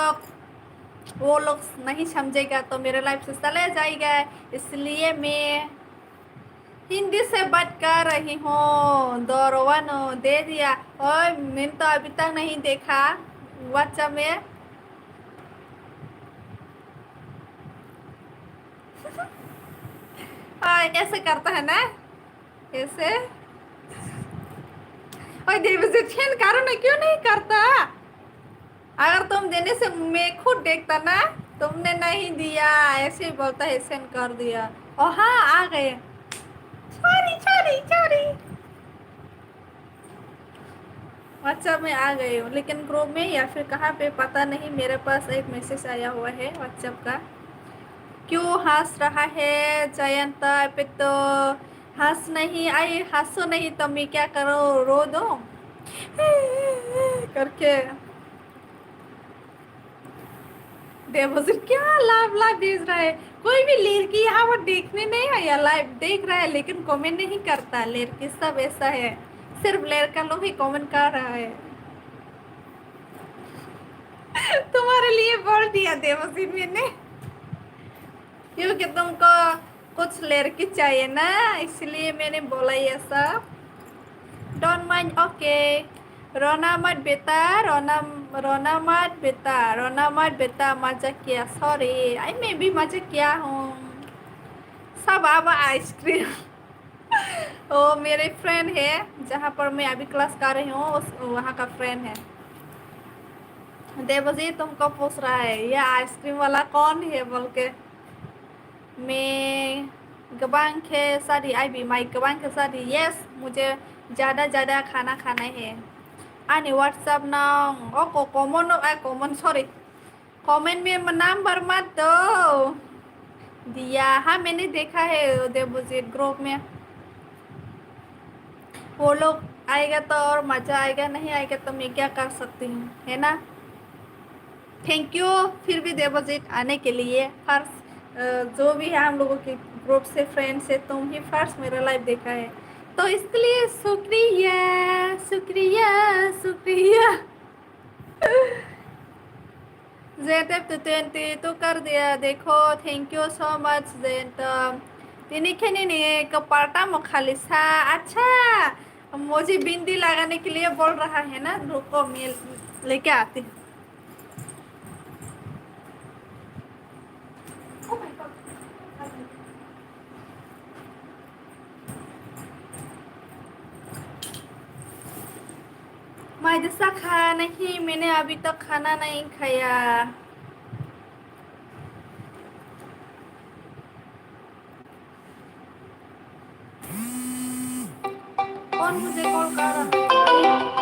वो लोग नहीं समझेगा तो मेरे लाइफ से चले जाएगा इसलिए मैं हिंदी से बात कर रही हूँ दोरवानो दे दिया और मैंने तो अभी तक नहीं देखा व्हाट्सएप में ऐसे करता है ना ऐसे और देवजित करो ना क्यों नहीं करता अगर तुम देने से मैं खुद देखता ना तुमने नहीं दिया ऐसे ही बोलता है सेंड कर दिया और हाँ आ गए सॉरी सॉरी सॉरी व्हाट्सएप में आ गए हूँ लेकिन ग्रुप में या फिर कहाँ पे पता नहीं मेरे पास एक मैसेज आया हुआ है व्हाट्सएप का क्यों हंस रहा है जयंत पे तो हंस नहीं आई हंसो नहीं तो मैं क्या करो रो दो करके देवजीत क्या लाभ लाभ भेज रहा है कोई भी लड़की यहाँ पर देखने नहीं आया लाइव देख रहा है लेकिन कमेंट नहीं करता लड़की सब ऐसा है सिर्फ लड़का लोग ही कमेंट कर रहा है तुम्हारे लिए बोल दिया देवजीत मैंने क्योंकि तुमको कुछ लड़की चाहिए ना इसलिए मैंने बोला ये सब डोंट माइंड ओके रोना मत बेटा रोना मत बेटा रोना मत बेटा मजाक किया सॉरी आई मैं भी मजाक किया हूँ सब अब आइसक्रीम वो मेरे फ्रेंड है जहाँ पर मैं अभी क्लास कर रही हूँ उस वहाँ का फ्रेंड है देवजी तुमको पूछ रहा है ये आइसक्रीम वाला कौन है बोल के मैं गबांग के सारी आई भी माई गबांग के सारी यस मुझे ज़्यादा खाना खाना है आने व्हाट्सएप ना ओ को कॉमन कॉमन सॉरी कमेंट में नाम भर मत दो दिया हाँ मैंने देखा है देवजीत ग्रुप में वो लोग आएगा तो और मज़ा आएगा नहीं आएगा तो मैं क्या कर सकती हूँ है ना थैंक यू फिर भी देवजीत आने के लिए फर्स्ट जो भी है हम लोगों के ग्रुप से फ्रेंड से तुम ही फर्स्ट मेरा लाइव देखा है तो इसके लिए शुक्रिया शुक्रिया शुक्रिया जेंटब तो 20 तो कर दिया देखो थैंक यू सो मच जेंटब तिनिखेनी नहीं कपाटा मखालिसा अच्छा मुझे बिंदी लगाने के लिए बोल रहा है ना रुको मैं लेके आती हूँ मैं जैसा खाया नहीं मैंने अभी तक खाना नहीं खाया कौन मुझे कॉल कर रहा है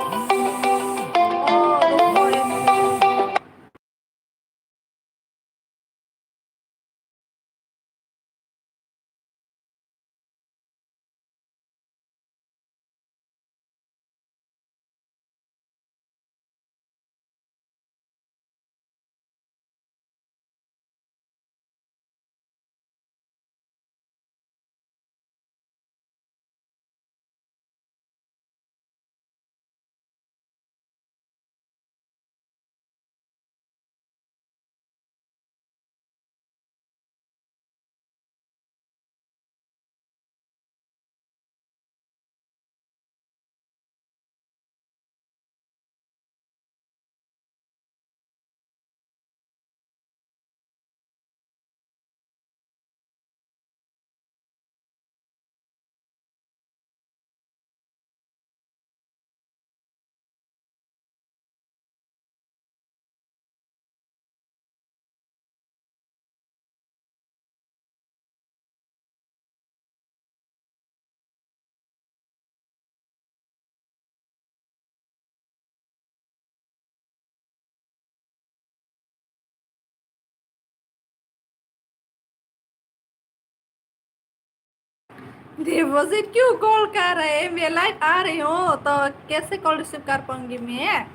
डिपॉजिट क्यों कॉल कर रहे हैं? मैं लाइव आ रही हूँ तो कैसे कॉल रिसीव कर पाऊंगी मैं?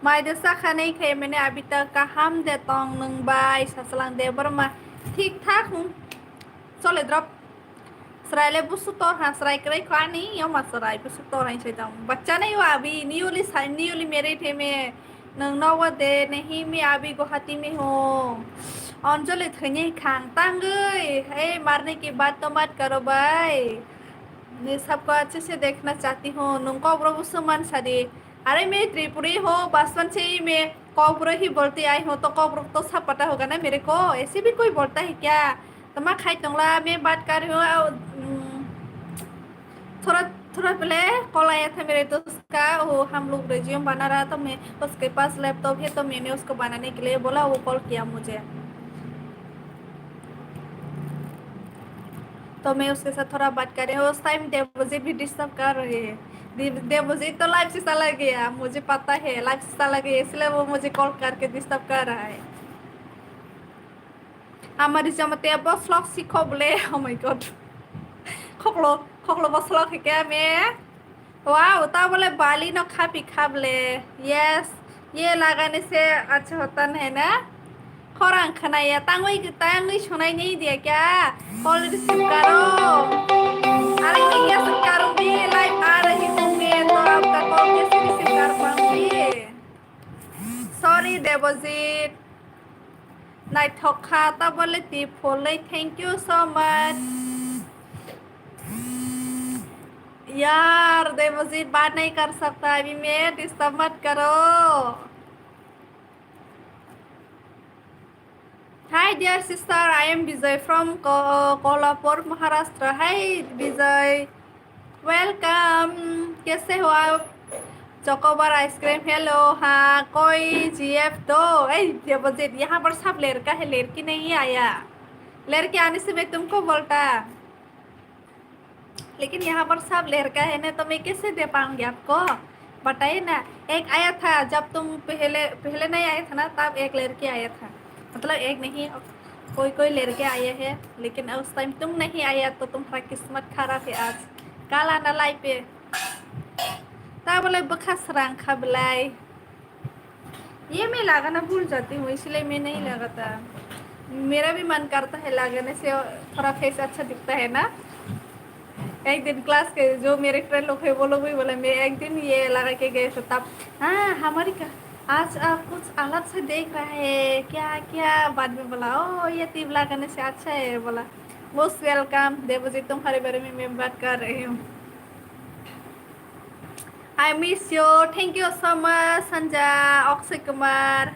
माइदसा खाने खे मैंने अभी तक काम दे तोंग नंबाई ससलांग दे बरमा ठीक ठाक हूँ। चले ड्रॉप सरायले बुसु तोर हाँ सराय करे खानी यो मत सराय बुसु तोर हैं चाहिए बच्चा नहीं हुआ अभी न्यूली मैरिड है मैं नंगनवा दे नहीं मैं अभी गुवाहाटी में हूँ। अंजलि थने खान तांगे हे मारने की बात तो मत करो भाई। मैं सबको अच्छे से देखना चाहती हूँ नुको प्रभु सुमन सारी। अरे मैं त्रिपुरी हूँ बचपन से ही मैं कौब्र ही बोलती आई हूँ तो कौब्र तो सब पता होगा ना मेरे को। ऐसे भी कोई बोलता है क्या? तो मैं खाई तंगला मैं बात कर रही हूँ। थोड़ा थोड़ा पहले कॉल आया था मेरे दोस्त का वो हम लोग रेज्यूम बना रहा था मैं उसके पास लैपटॉप है तो मैंने उसको बनाने के लिए बोला वो कॉल किया मुझे तो मैं उसके साथ थोड़ा बात कर रही हूँ। उस टाइम देवजीत भी डिस्टर्ब कर रहे हैं। देवजीत तो लाइव से चला गया मुझे पता है लाइव से चला गया इसलिए वो मुझे कॉल करके डिस्टर्ब कर रहा है। हमारी जमते बस लॉक सीखो बोले ओ माय गॉड खोखलो बस लॉक है क्या मैं? वाह उता बोले बाली न खा पी खा बोले यस ये लगाने से अच्छा होता है ना। खौरां खनाया तांगई सुनाई नहीं दिया क्या? कॉल रिसीव करो। अरे मैं कैसे करूंगी लाइव आ रही हूँ मैं तो आपका कॉल कैसे रिसीव कर पाऊंगी? सॉरी देवजीत नाइ ठोका तब बोले ती फोले थैंक यू सो मच। यार देवजीत बात नहीं कर सकता अभी मैं डिस्टर्ब मत करो। Hi dear sister, I am Vijay from Kolhapur, Maharashtra. Hi Vijay, welcome. कैसे हो आप? Chocobar ice cream hello. हाँ कोई जीएफ दो। देवजीत यहाँ पर सब लड़का है लड़की नहीं आया। लड़के आने से मैं तुमको बोलता लेकिन यहाँ पर सब लड़का है ना तो मैं कैसे दे पाऊंगी आपको? बताइए ना। एक आया था जब तुम पहले पहले नहीं आए थे ना तब एक लड़की आया था मतलब एक नहीं कोई कोई लड़के आए हैं लेकिन उस टाइम तुम नहीं आया तो तुम्हारा किस्मत खराब है आज कल आना लाई पे तब बोले बखस रंग खबलाई ये मैं लगाना भूल जाती हूँ इसलिए मैं नहीं लगाता। मेरा भी मन करता है लगाने से थोड़ा फेस अच्छा दिखता है ना। एक दिन क्लास के जो मेरे फ्रेंड लोग है वो लोग भी बोले मैं एक दिन ये लगा के गए थे तब हाँ हमारी आज कुछ अलग से देख रहा है क्या क्या बाद में बोला ओ ये तीब लगाने से अच्छा है बोला। मोस्ट वेलकम देवजीत तुम्हारे बारे में मैं बात कर रही हूँ। I miss you thank you so much Sanja Akshay Kumar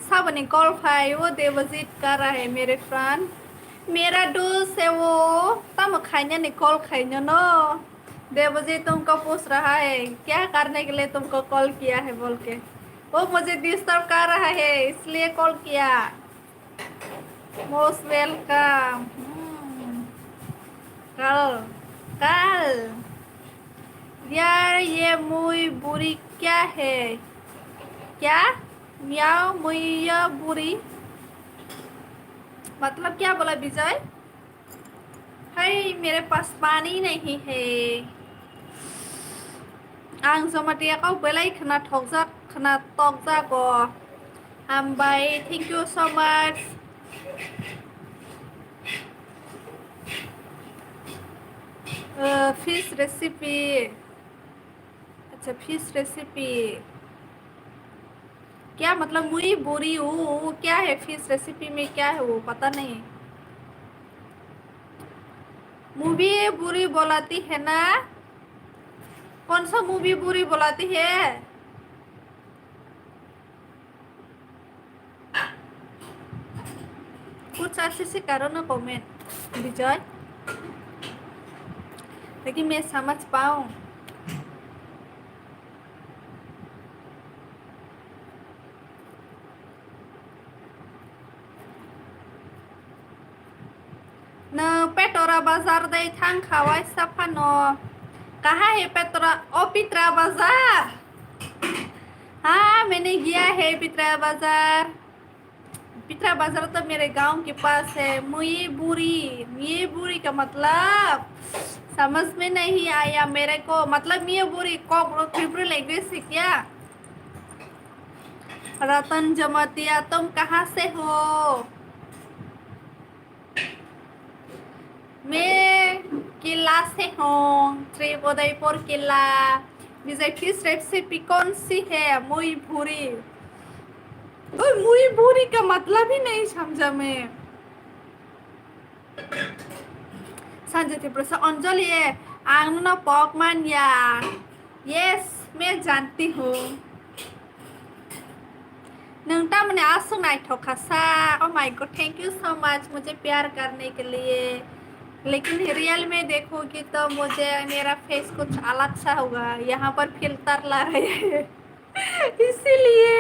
सब ने कॉल पाई वो देवजीत कर रहा है मेरे फ्रेंड मेरा दोस्त है वो तम खाने ने कॉल खाने नो। देवजीत तुमको पूछ रहा है क्या करने के लिए तुमको कॉल किया है बोल के वो मुझे डिस्टर्ब कर रहा है इसलिए कॉल किया। Most welcome. कल कल यार ये मुई बुरी क्या है क्या म्याओ मुइया बुरी मतलब क्या बोला विजय? है मेरे पास पानी नहीं है आं जमाटियाखौ बेलाय खना तक जागो हामबाय thank you so much. Fish recipe अच्छा फिश रेसिपी क्या मतलब मुई बुरी हूँ क्या है फिश रेसिपी में क्या है वो पता नहीं। मूवी बुरी बोलाती है ना कौन सा मूवी बुरी बोलाती है? कुछ अच्छे से करो ना कमेंट विजय ताकि मैं समझ पाऊँ। न पेटोरा बाजार दे थांग खावाई सफानो कहाँ है पेटोरा ओ पित्रा बाजार। हाँ मैंने गया है पित्रा बाजार पित्रा बाजार तो मेरे गांव के पास है। मुई बुरी का मतलब समझ में नहीं आया मेरे को। मतलब मुई बुरी को त्रिपुरी लैंग्वेज से क्या? रतन जमतिया तुम कहाँ से हो? मैं किला से हूँ, श्री उदयपुर किला। विजय किस रेसिपी कौन सी है? मुई भूरी। मुई भूरी का मतलब ही नहीं समझा मैं। संजय प्रसाद अंजलि है आंगना पॉकमान या। यस मैं जानती हूँ। नंटा मैंने आज सुनाई ठोका सा। ओ my God thank you so much मुझे प्यार करने के लिए। लेकिन रियल में देखोगी तो मुझे मेरा फेस कुछ अलग सा होगा। यहाँ पर फिल्टर ला रहे हैं इसीलिए।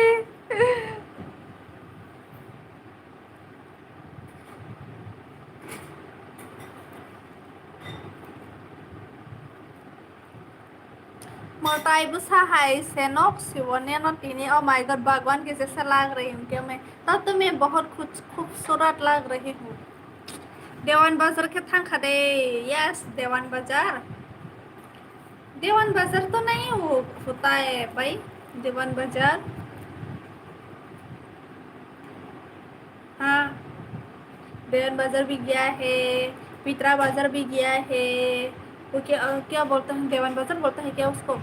मोटाई बुसा है सेनोक सिवोने नोटिनी। ओ माय गॉड भगवान के जैसा लग रही हूँ क्या मैं? तब तो मैं बहुत कुछ खूबसूरत लग रही हूँ। देवान बाजार के थांखा दे। यस देवान बाजार। देवान बाजार तो नहीं होता है भाई। देवान बाजार हाँ देवान बाजार भी गया है। पित्रा बाजार भी गया है। वो क्या बोलते हैं? देवान बाजार बोलता है क्या उसको?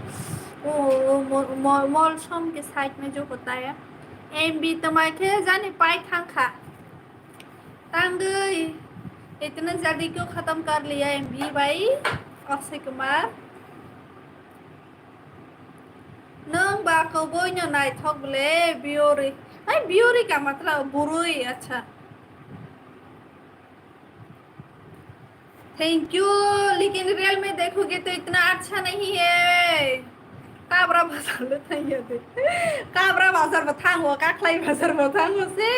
वो मॉल शॉम के साइड में जो होता है। एम बी तुम्हारे जाने पाए थांखा तांग गई। इतना जल्दी क्यों खत्म कर लिया एम बी भाई अक्षय कुमार? नंग बाको बोई न नाई थोगले बियोरी। अरे बियोरी का मतलब बुरुई। अच्छा थैंक यू। लेकिन रियल में देखोगे तो इतना अच्छा नहीं है। काबरा बाजार बताइए थे। काबरा बाजार बताऊँ काखलाई बाजार बताऊँ से।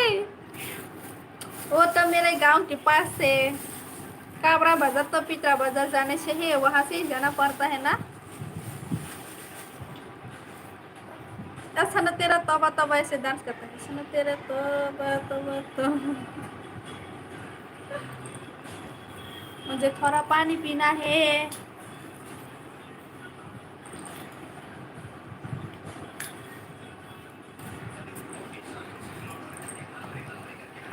वो तो मेरे गांव के पास से। काबरा बाजार तो पित्रा बाजार जाने से ही वहां से ही जाना पड़ता है ना। अच्छा ना तेरा तोबा तोबा ऐसे डांस करता है। सुनो तेरे तोबा तोबा तो मुझे थोड़ा पानी पीना है।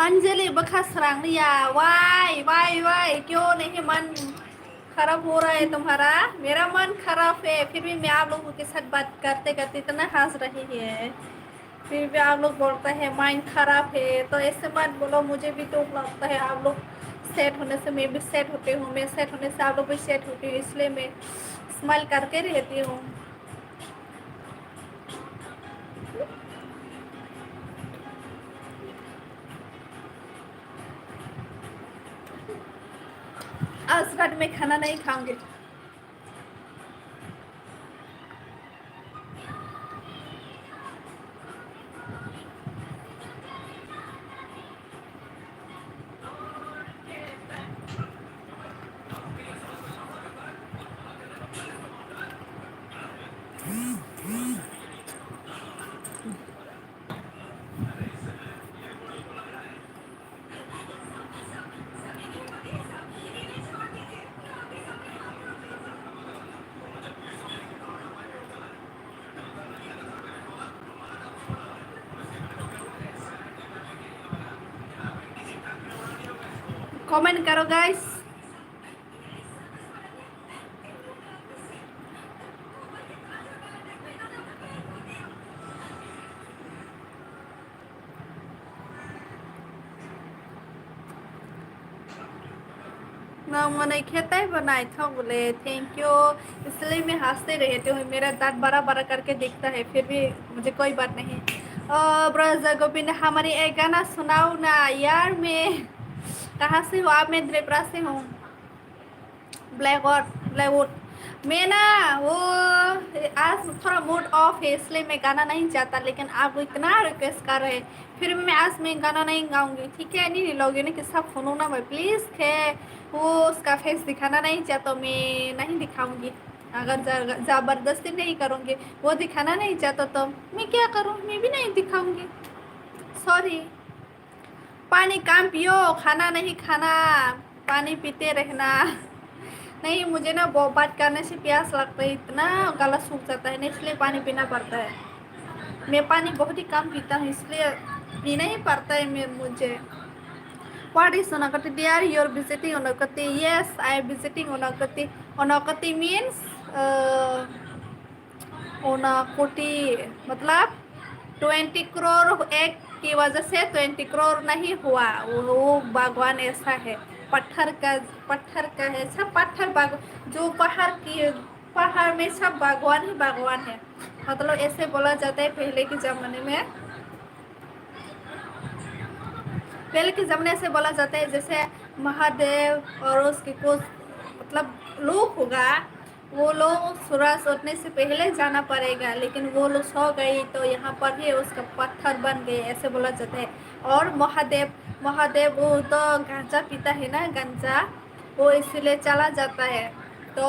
अंजलि बखसरांग या वाई वाई वाई क्यों नहीं मन खराब हो रहा है तुम्हारा? मेरा मन खराब है फिर भी मैं आप लोगों के साथ बात करते करते इतना हंस रही है। फिर भी आप लोग बोलते हैं माइंड खराब है। तो ऐसे मत बोलो मुझे भी दुख लगता है। आप लोग सेट होने से मैं भी सेट होती हूँ। मैं सेट होने से आप लोग भी सेट होती हूँ इसलिए मैं स्माइल करके रहती हूँ। आज रात में खाना नहीं खाऊंगी। कमेंट करो गाइस। ना मैंने खेते बनाए था बोले थैंक यू। इसलिए मैं हंसते रहती हूँ। मेरा दांत बड़ा बड़ा करके दिखता है फिर भी मुझे कोई बात नहीं। ब्रज गोविंद हमारी एक गाना सुनाओ ना यार। मैं कहाँ से हूँ आप? मैं त्रिपुरा से हूँ। ब्लैकवुड मैं ना वो आज थोड़ा मूड ऑफ है इसलिए मैं गाना नहीं चाहता। लेकिन आप इतना रिक्वेस्ट कर रहे हैं फिर भी मैं आज मैं गाना नहीं गाऊंगी। ठीक है नहीं लोगे ना कि सब सुनो ना भाई प्लीज़ है। वो उसका फेस दिखाना नहीं चाहता मैं नहीं दिखाऊंगी। अगर ज़बरदस्ती नहीं करूँगी वो दिखाना नहीं चाहता तो मैं क्या करूँ? मैं भी नहीं दिखाऊंगी। सॉरी। पानी कम पियो, खाना नहीं खाना, पानी पीते रहना। नहीं, मुझे ना वो बात करने से प्यास लगता है, इतना गला सूख जाता है ना, इसलिए पानी पीना पड़ता है। मैं पानी बहुत ही कम पीता हूँ, इसलिए पीना ही पड़ता है मुझे। What is Onakoti? There you're visiting Onakoti. Yes, I am visiting Onakoti. Onakoti means ओनाकोटी मतलब 20 करोड़ एक की वजह से 20 करोड़ नहीं हुआ। वो बागवान ऐसा है, पत्थर का है, सब पत्थर बाग, जो पहाड़ में सब बागवान ही बागवान है। मतलब ऐसे बोला जाता है पहले के ज़माने में। पहले के ज़माने से बोला जाता है जैसे महादेव और उसके कुछ मतलब लोग होगा, वो लोग सूरज उठने से पहले जाना पड़ेगा, लेकिन वो लोग सो गई तो यहाँ पर ही उसका पत्थर बन गए, ऐसे बोला जाता है। और महादेव महादेव वो तो गांजा पीता है ना, गांजा, वो इसलिए चला जाता है। तो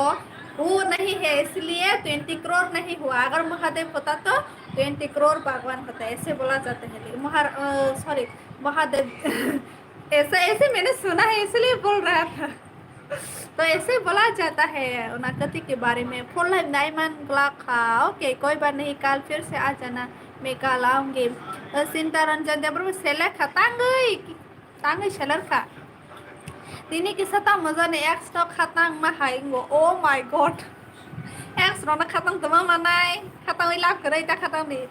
वो नहीं है, इसलिए 20 करोड़ नहीं हुआ। अगर महादेव होता तो 20 करोड़ भगवान होता है, ऐसे बोला जाता है। सॉरी, महादेव ऐसा ऐसे मैंने सुना है, इसलिए बोल रहा था। तो ऐसे बोला जाता है उनाकती के बारे में। फुल डायमंड ब्लॉक का ओके, कोई बात नहीं, कल फिर से आ जाना, मैं कल आऊँगी। सिंता रंजन देवर सेलर खा तांगई सेलर खा Dini kisah tak maza ne X to khatang mahai ngo, oh my god. X rona khatang tama manai, khatang ilap kerai ta khatang ni.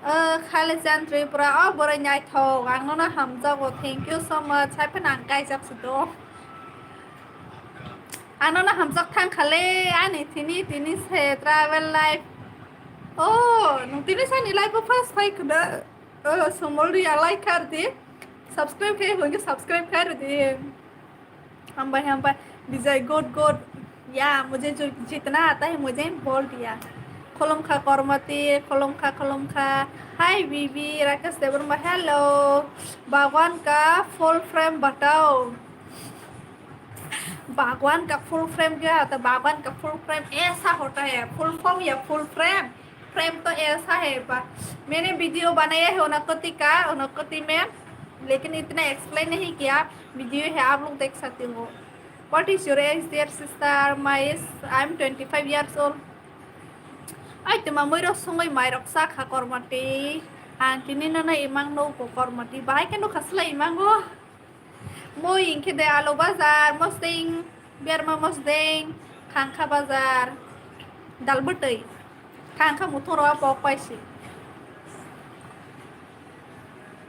Khalijan Tripura, oh borai nyai tho, ang nona hamza go, thank you so much. Hai penang kai jak sudo. Ang nona hamza thang khale, ani tini se travel life. Oh, nung tini sa ni life first fight kuda. Somol ri like kar di. Subscribe kai होंगे, subscribe कर दिए। हम पर विजय good या मुझे जो जितना आता है मुझे बोल दिया। खोलमखा करमती, खोलमखा। हाय बीबी राकेश देवरमा, हेलो। बागवान का फुल फ्रेम बताओ। बागवान का फुल फ्रेम क्या होता है? बागवान का फुल फ्रेम ऐसा होता है, फुल फॉर्म या फुल फ्रेम। फ्रेम तो ऐसा है। मैंने वीडियो बनाया है उनकोती में, लेकिन इतना एक्सप्लेन नहीं किया। वीडियो है, आप लोग देख सकते हो। What is your age, dear sister? I'm 25 years old. Ay, tumamoy ro sungoy may roksa ka kormati. Ang tinino na imang no ko kormati. Bahay ka no kasla imang go. Mo inke de alo bazar, mosting, berma mosding, khangka bazar, dalbutay. Khangka mutoro pok paisi.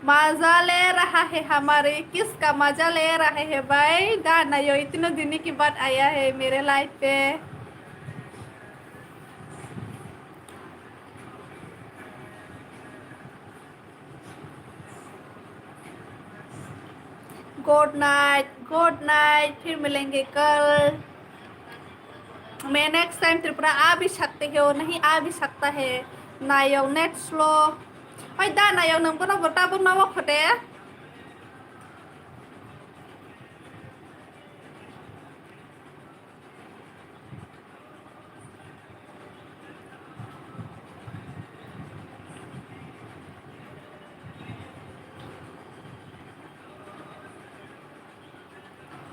मजा ले रहा है हमारे, किसका मजा ले रहे हैं भाई? गाना यो इतने दिन की बात आया है मेरे लाइफ पे। गुड नाइट, फिर मिलेंगे कल। मैं नेक्स्ट टाइम त्रिपुरा आ भी सकते हो, नहीं आ भी सकता है। नायो नेट स्लो ओय दा नायो नंको ना बता बुक ना वो खटे।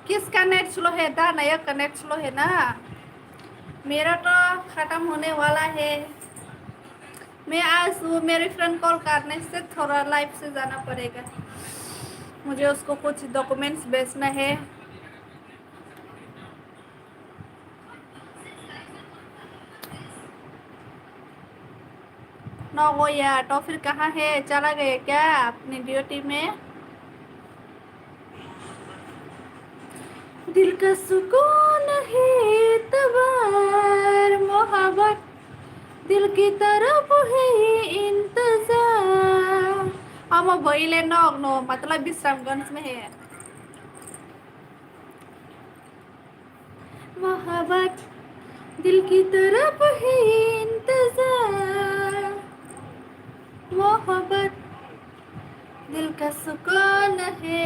किसका नेट स्लो है? दा नायो का नेट स्लो है ना। मेरा तो ख़त्म होने वाला है। मैं आज वो मेरे फ्रेंड कॉल करने से थोड़ा लाइफ से जाना पड़ेगा, मुझे उसको कुछ डॉक्यूमेंट्स भेजना है। नो वो यार, तो फिर कहाँ है? चला गया क्या अपनी ड्यूटी में? दिल का सुकून है तबार मोहब्बत, दिल की तरफ है इंतजार। हम बोले नो मतलब विश्रामगंज में है। मोहब्बत दिल की तरफ है इंतजार, मोहब्बत दिल का सुकून है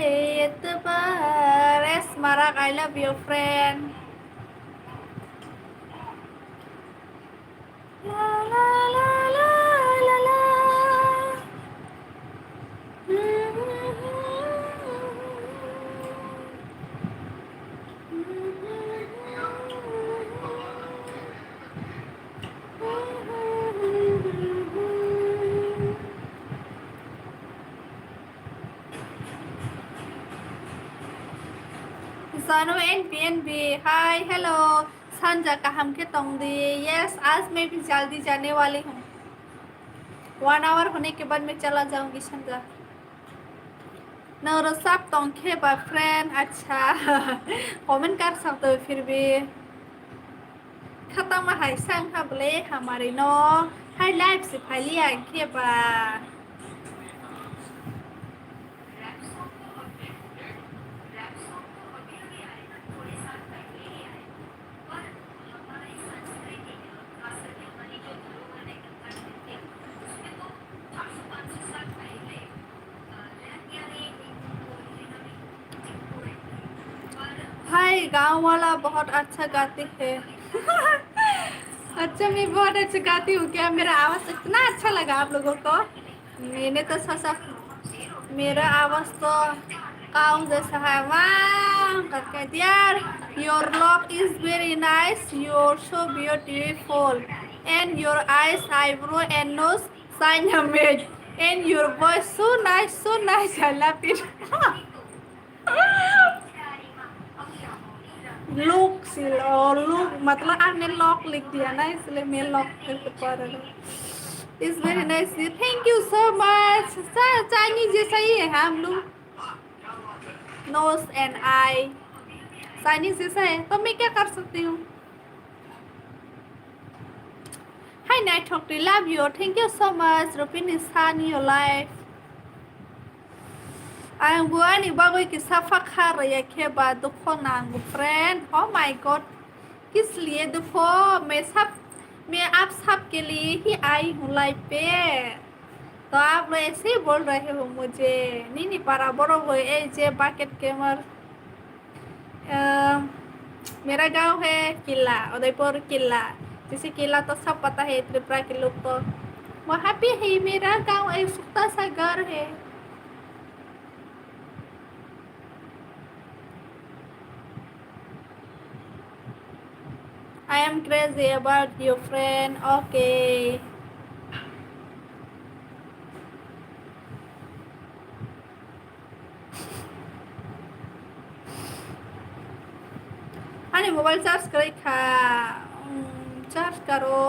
एतबार। Esmarak, I love you friend. La la la la la la. Sanu NPNB hi hello Sanja कहाँ के तोंगदी यस आज मैं भी जल्दी जाने वाली हूँ 1 आवर होने के बाद मैं चला जाऊंगी संजा नौर सब तोंखे बा फ्रेंड अच्छा कमेंट कर सकते हो फिर भी खत्म है संग हबले हमारे नो हाई लाइफ से फैलिया के बा हाय गांव वाला बहुत अच्छा गाते हैं अच्छा मैं बहुत अच्छा गाती हूँ क्या मेरा आवाज़ इतना अच्छा लगा आप लोगों को मैंने तो सोचा मेरा आवाज़ तो काऊ जैसा है वाह करके यार your look is very nice your so beautiful and your eyes eyebrow and nose sign made and your voice so nice I love it look see और लुक मतलब आपने लॉक लिख दिया ना इसलिए मैं लॉक करके पढ़ रहा हूँ is very nice thank you so much Chinese जैसा ही है हम लोग नोज एंड आई चाइनीज जैसा है तो मैं क्या कर सकती हूँ hi night talk love you thank you so much Rupin is sun your life Ang buwan ibagoy किसा फखर है के बाद दुखो नांग फ्रेंड ओ माय गॉड किस लिए दुखो मैं आप सब के लिए ही आई हूँ लाइफ पे तो आप लोग ऐसे ही बोल रहे हो मुझे नहीं पारा बोलो वो ए जे बाकेट केमर मेरा गांव है किला उदयपुर किला जैसे किला तो सब पता है त्रिपुरा के लोग तो वहाँ पे है मेरा गांव एक छोटा सा घर है I am crazy about your friend. Okay. अरे मोबाइल चार्ज करे खा चार्ज करो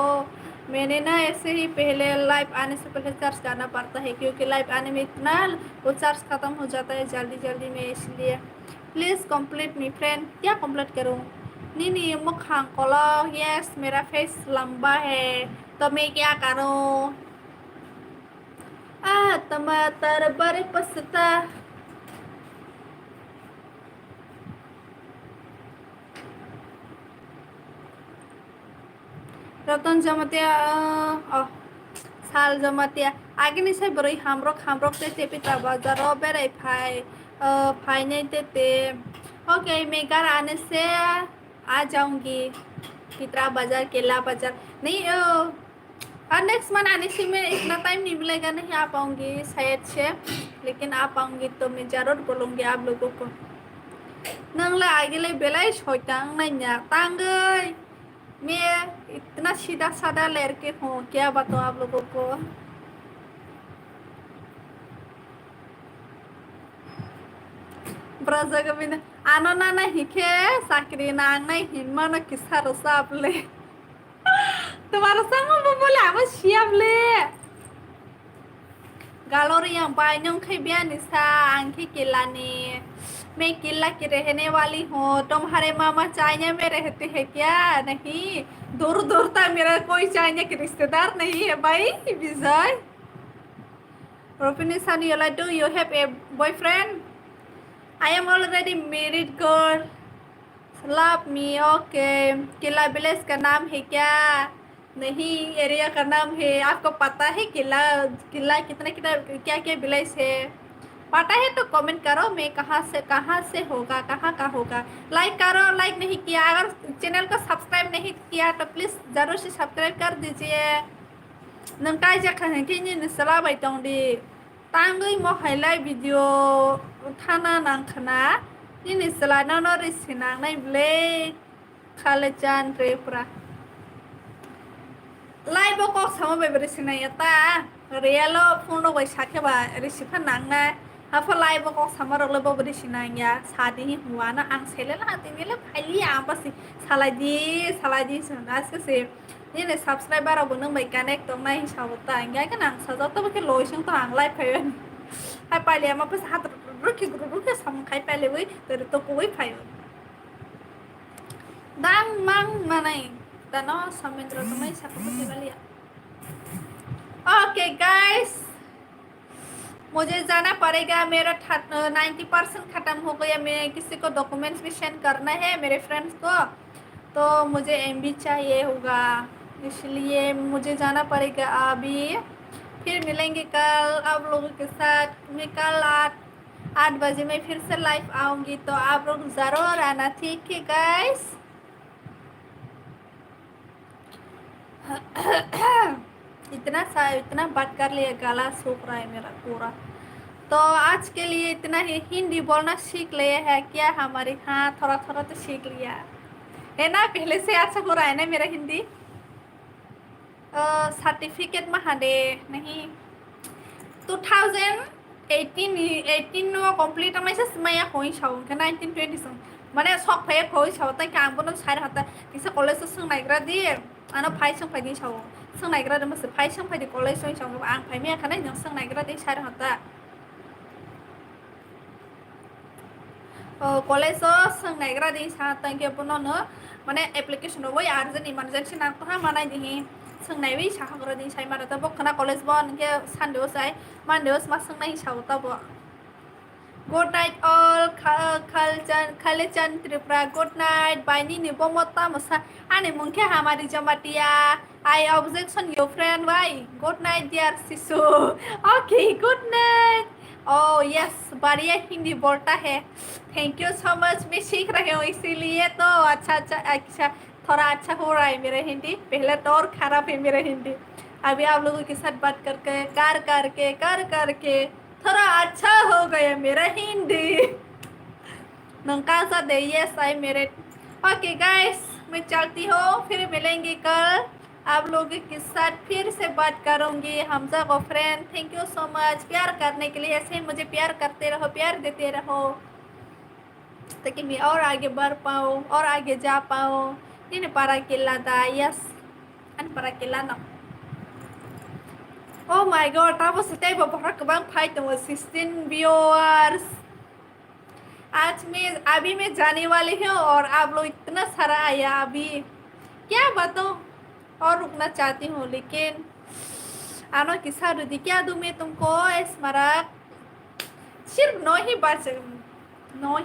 मैंने ना ऐसे ही पहले लाइव आने से पहले चार्ज करना पड़ता है क्योंकि लाइव आने में इतना वो चार्ज ख़त्म हो जाता है जल्दी जल्दी में इसलिए प्लीज़ कंप्लीट मी फ्रेंड क्या कंप्लीट करूँ नहीं मुख कोलो यस मेरा फेस लंबा है तो मैं क्या करूँ टमाटर बड़े पसता रतन जमातिया साल जमातिया आगे नहीं से बड़ी हमरोक ते पिता बाजार बेरे फाई नहीं देते ओके मैं घर आने से आ जाऊंगी पितरा बाजार केला बाजार नहीं नेक्स्ट मंथ आने से मैं इतना टाइम नहीं मिलेगा नहीं आ पाऊंगी शायद से लेकिन आ पाऊंगी तो मैं ज़रूर बोलूँगी आप लोगों को नंगला आगे ले बेलाई सोचांग नहीं तांगई मैं इतना सीधा साधा लड़के हूँ क्या बताऊँ आप लोगों को ब्राज़ा का बिना आनो ना नहीं के साकरी ना नहीं हिम्मत किसा रसाप ले तुम्हारा संग वो बोला वो शियाब ले गालोरियां बाइनों के बयान निशा आंखी किलानी मैं किला की रहने वाली हूँ तुम्हारे मामा चाइना में रहते हैं क्या नहीं दूर दूर तक मेरा कोई चाइना के रिश्तेदार नहीं है भाई विजय रोपिनी सानियोला do you have a boyfriend I am already married girl love me okay Qila village का नाम है क्या नहीं एरिया का नाम है आपको पता है किला किला कितना कितना क्या क्या विलेज है पता है तो कमेंट करो मैं कहाँ से होगा कहाँ का होगा लाइक करो लाइक नहीं किया अगर चैनल को सब्सक्राइब नहीं किया तो प्लीज़ ज़रूर से सब्सक्राइब कर दीजिए नंकाई जखन कि नि सला बैतोंदी तांगई मो हाईलाइट वीडियो थाना नांखना नि सला न रिसिना नाय ब्ले खालेजान रेपुरा लाइव को sama be berisi na yata realo phone bai sakhe ba risifa nangna Hafalay mo ko sama rog lebo beri sinanya sadi hi huwa na ang sele la ati mele phali ang pasi saladi sunas ke se ni ne subscriber abo nang bai connect tong nai sabota ang ga nang sajo to ke loisung to ang lai phayon hai pali ama pas hat ruki sam khai pale wi to ko wi phayon dang mang manai dano samendra to mai sakto ke balia. Okay guys, मुझे जाना पड़ेगा। मेरा 90% ख़त्म हो गया। मैं किसी को डॉक्यूमेंट्स भी सेंड करना है मेरे फ्रेंड्स को, तो मुझे एमबी चाहिए होगा, इसलिए मुझे जाना पड़ेगा अभी। फिर मिलेंगे कल आप लोगों के साथ। मैं कल 8 बजे में फिर से लाइव आऊँगी, तो आप लोग ज़रूर आना, ठीक है गाइस। इतना बात कर लिया, गला सूख रहा है मेरा पूरा। तो आज के लिए इतना ही। हिंदी बोलना सीख लिए है क्या हमारे? हाँ, थोड़ा थोड़ा तो सीख लिया है ना। पहले से अच्छा हो रहा है ना मेरा हिंदी। सर्टिफिकेट महादे नहीं 2018 कंप्लीट मैं से मैं होई छाव के 1920 माने सक फे होई छाव तै काम बनो साइड हता किसे कॉलेज से संनायग्रा दि आनो फाइ संफाइनि छाव संनायग्रा दे मसे फाइ संफाइनि कॉलेज सय छाव आं फाइ मे खानाय नों संनायग्रा दि साइड हता कॉलेज संनायग्रा दि सा तंके बनो न माने एप्लीकेशन वय अर्जेंट इमरजेंसी ना तो मानाय दिहि संनाय बै साहाग्रा दि साइ मारा त बखना कॉलेज बन के सानदेव साइ मानदेव मा संनाय छाव तब। Good night all, Khalejan Tripura. Good night. Baini ni bomota musa. Ane mungke hamari jamatia. I objection your friend. Why? Good night dear Sisu. Okay, good night. Oh yes, बढ़िया हिंदी बोलता है। Thank you so much. मैं सीख रही हूँ, इसीलिए तो अच्छा थोड़ा अच्छा हो रहा है मेरा हिंदी। पहले तो और खराब है मेरा हिंदी। अभी आप लोगों के साथ बात करके कर करके थोड़ा अच्छा हो गया मेरा हिंदी। नंका सा दे यस आई मेरे। ओके गाइस, मैं चलती हूँ, फिर मिलेंगे कल आप लोगों के साथ, फिर से बात करूँगी। हमजा को friend, thank you so much प्यार करने के लिए। ऐसे ही मुझे प्यार करते रहो, प्यार देते रहो, ताकि मैं और आगे बढ़ पाऊँ और आगे जा पाऊँ। ini para kilada yes and para kilano. Oh my god, tapos sa tayo babak bang fight with 16 viewers। आज अभी मैं जाने वाली हूँ और आप लोग इतना सारा आया। अभी क्या बताऊँ, और रुकना चाहती हूँ, लेकिन आनो की सारुदी क्या दूँ मैं तुमको। स्मारक सिर्फ 9 ही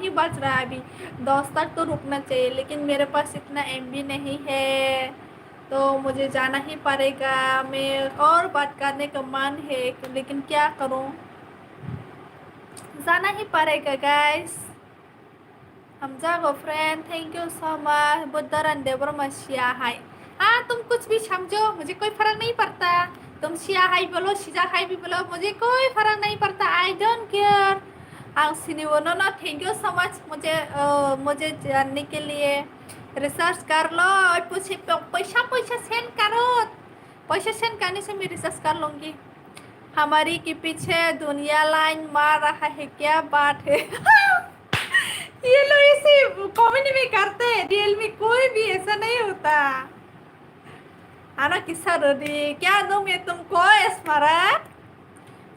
बच रहा है। अभी 10 तक तो रुकना चाहिए, लेकिन मेरे पास इतना एमबी नहीं है, तो मुझे जाना ही पड़ेगा। मैं और बात करने का मन है, लेकिन क्या करूं, जाना ही पड़ेगा guys. Hamza go friend, thank you so much. बुद्धरन देवर मसिया हाय। हाँ, तुम कुछ भी समझो, मुझे कोई फर्क नहीं पड़ता। तुम सिया हाई बोलो, सीजा हाई भी बोलो, मुझे कोई फर्क नहीं पड़ता। I don't care. आं सिनिवनो ना, थैंक यू सो मच मुझे जानने के लिए। रिसर्च कर लो और पैसा सेंड करो। पैसा सेंड करने से मैं रिसर्च कर लूँगी। हमारी के पीछे दुनिया लाइन मार रहा है, क्या बात है। ये लोग इसे कॉमेडी में करते हैं, रियल में कोई भी ऐसा नहीं होता। आना किस्सा रोदी क्या दूँ मैं तुमको स्मारक।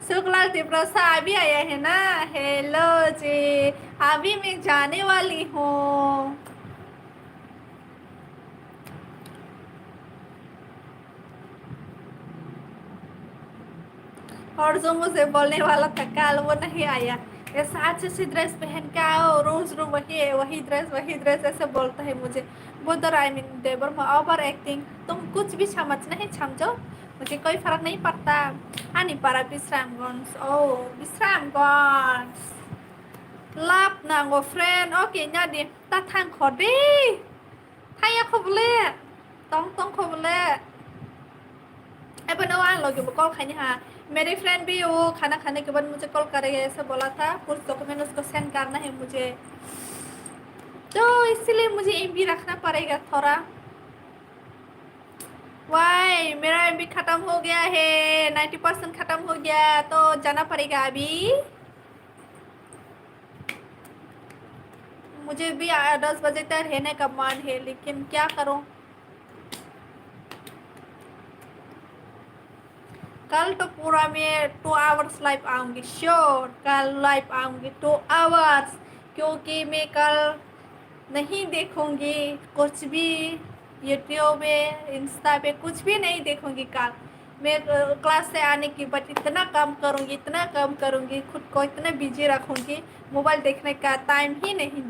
शुक्ला तिब्रसा अभी आया है ना। हेलो जी, अभी मैं जाने वाली हूँ। और जो मुझे बोलने वाला था कल, वो नहीं आया। ऐसा अच्छे से ड्रेस पहन के आओ, रोज वही ड्रेस ऐसे बोलता है मुझे। बुद्धर आई मीन देवर में ओवर एक्टिंग। तुम कुछ भी समझ नहीं समझो, मुझे कोई फर्क नहीं पड़ता। आनी para विश्रामगंज। ओ विश्रामगंज लाप नांगो फ्रेंड। ओके नादी ताथां खोदे थाया खोबले तों खोबले अपन आं लोग कॉल खाने। हाँ, मेरी फ्रेंड भी वो खाना खाने के बाद मुझे कॉल करेगा ऐसा बोला था। कुछ डॉक्यूमेंट उसको सेंड करना है मुझे, तो इसलिए मुझे एमबी रखना पड़ेगा थोड़ा। वाई मेरा एमबी ख़त्म हो गया है, 90% ख़त्म हो गया, तो जाना पड़ेगा अभी। मुझे भी 10 बजे तक रहने का मन है, लेकिन क्या करूं। कल तो पूरा मैं 2 आवर्स लाइव आऊंगी, श्योर कल लाइव आऊंगी 2 आवर्स, क्योंकि मैं कल नहीं देखूंगी कुछ भी, यूट्यूब पे इंस्टा पे कुछ भी नहीं देखूंगी कल। मैं क्लास से आने के बाद इतना काम करूंगी, इतना काम करूंगी, खुद को इतना बिजी रखूंगी, मोबाइल देखने का टाइम ही नहीं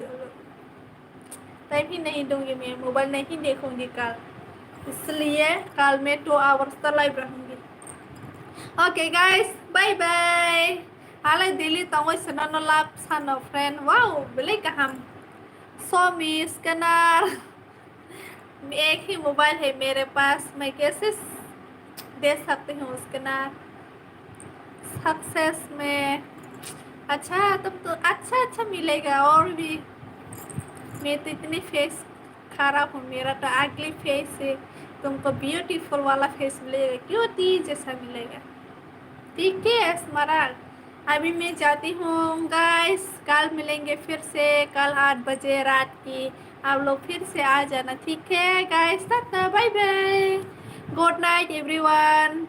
दूंगी, मैं मोबाइल नहीं देखूंगी कल। इसलिए कल मैं 2 आवर्स तक लाइव रहूंगी। Okay guys, bye bye. Alay dili tangoy sananolap son of friend. Wow, beli kaham. So miss कनार। एक ही मोबाइल है मेरे पास, मैं कैसे दे सकती हूँ उसके नाम सक्सेस में। अच्छा, तुम तो अच्छा अच्छा मिलेगा और भी। मैं तो इतनी फेस खराब हूँ, मेरा तो अगली फेस है, तुमको ब्यूटीफुल वाला फेस मिलेगा, क्यूटी जैसा मिलेगा। ठीक है स्मरण, अभी मैं जाती हूँ गाइस, कल मिलेंगे फिर से, कल 8 बजे रात की। आप लोग फिर से आ जाना, ठीक है guys. Tata, bye bye, good night everyone.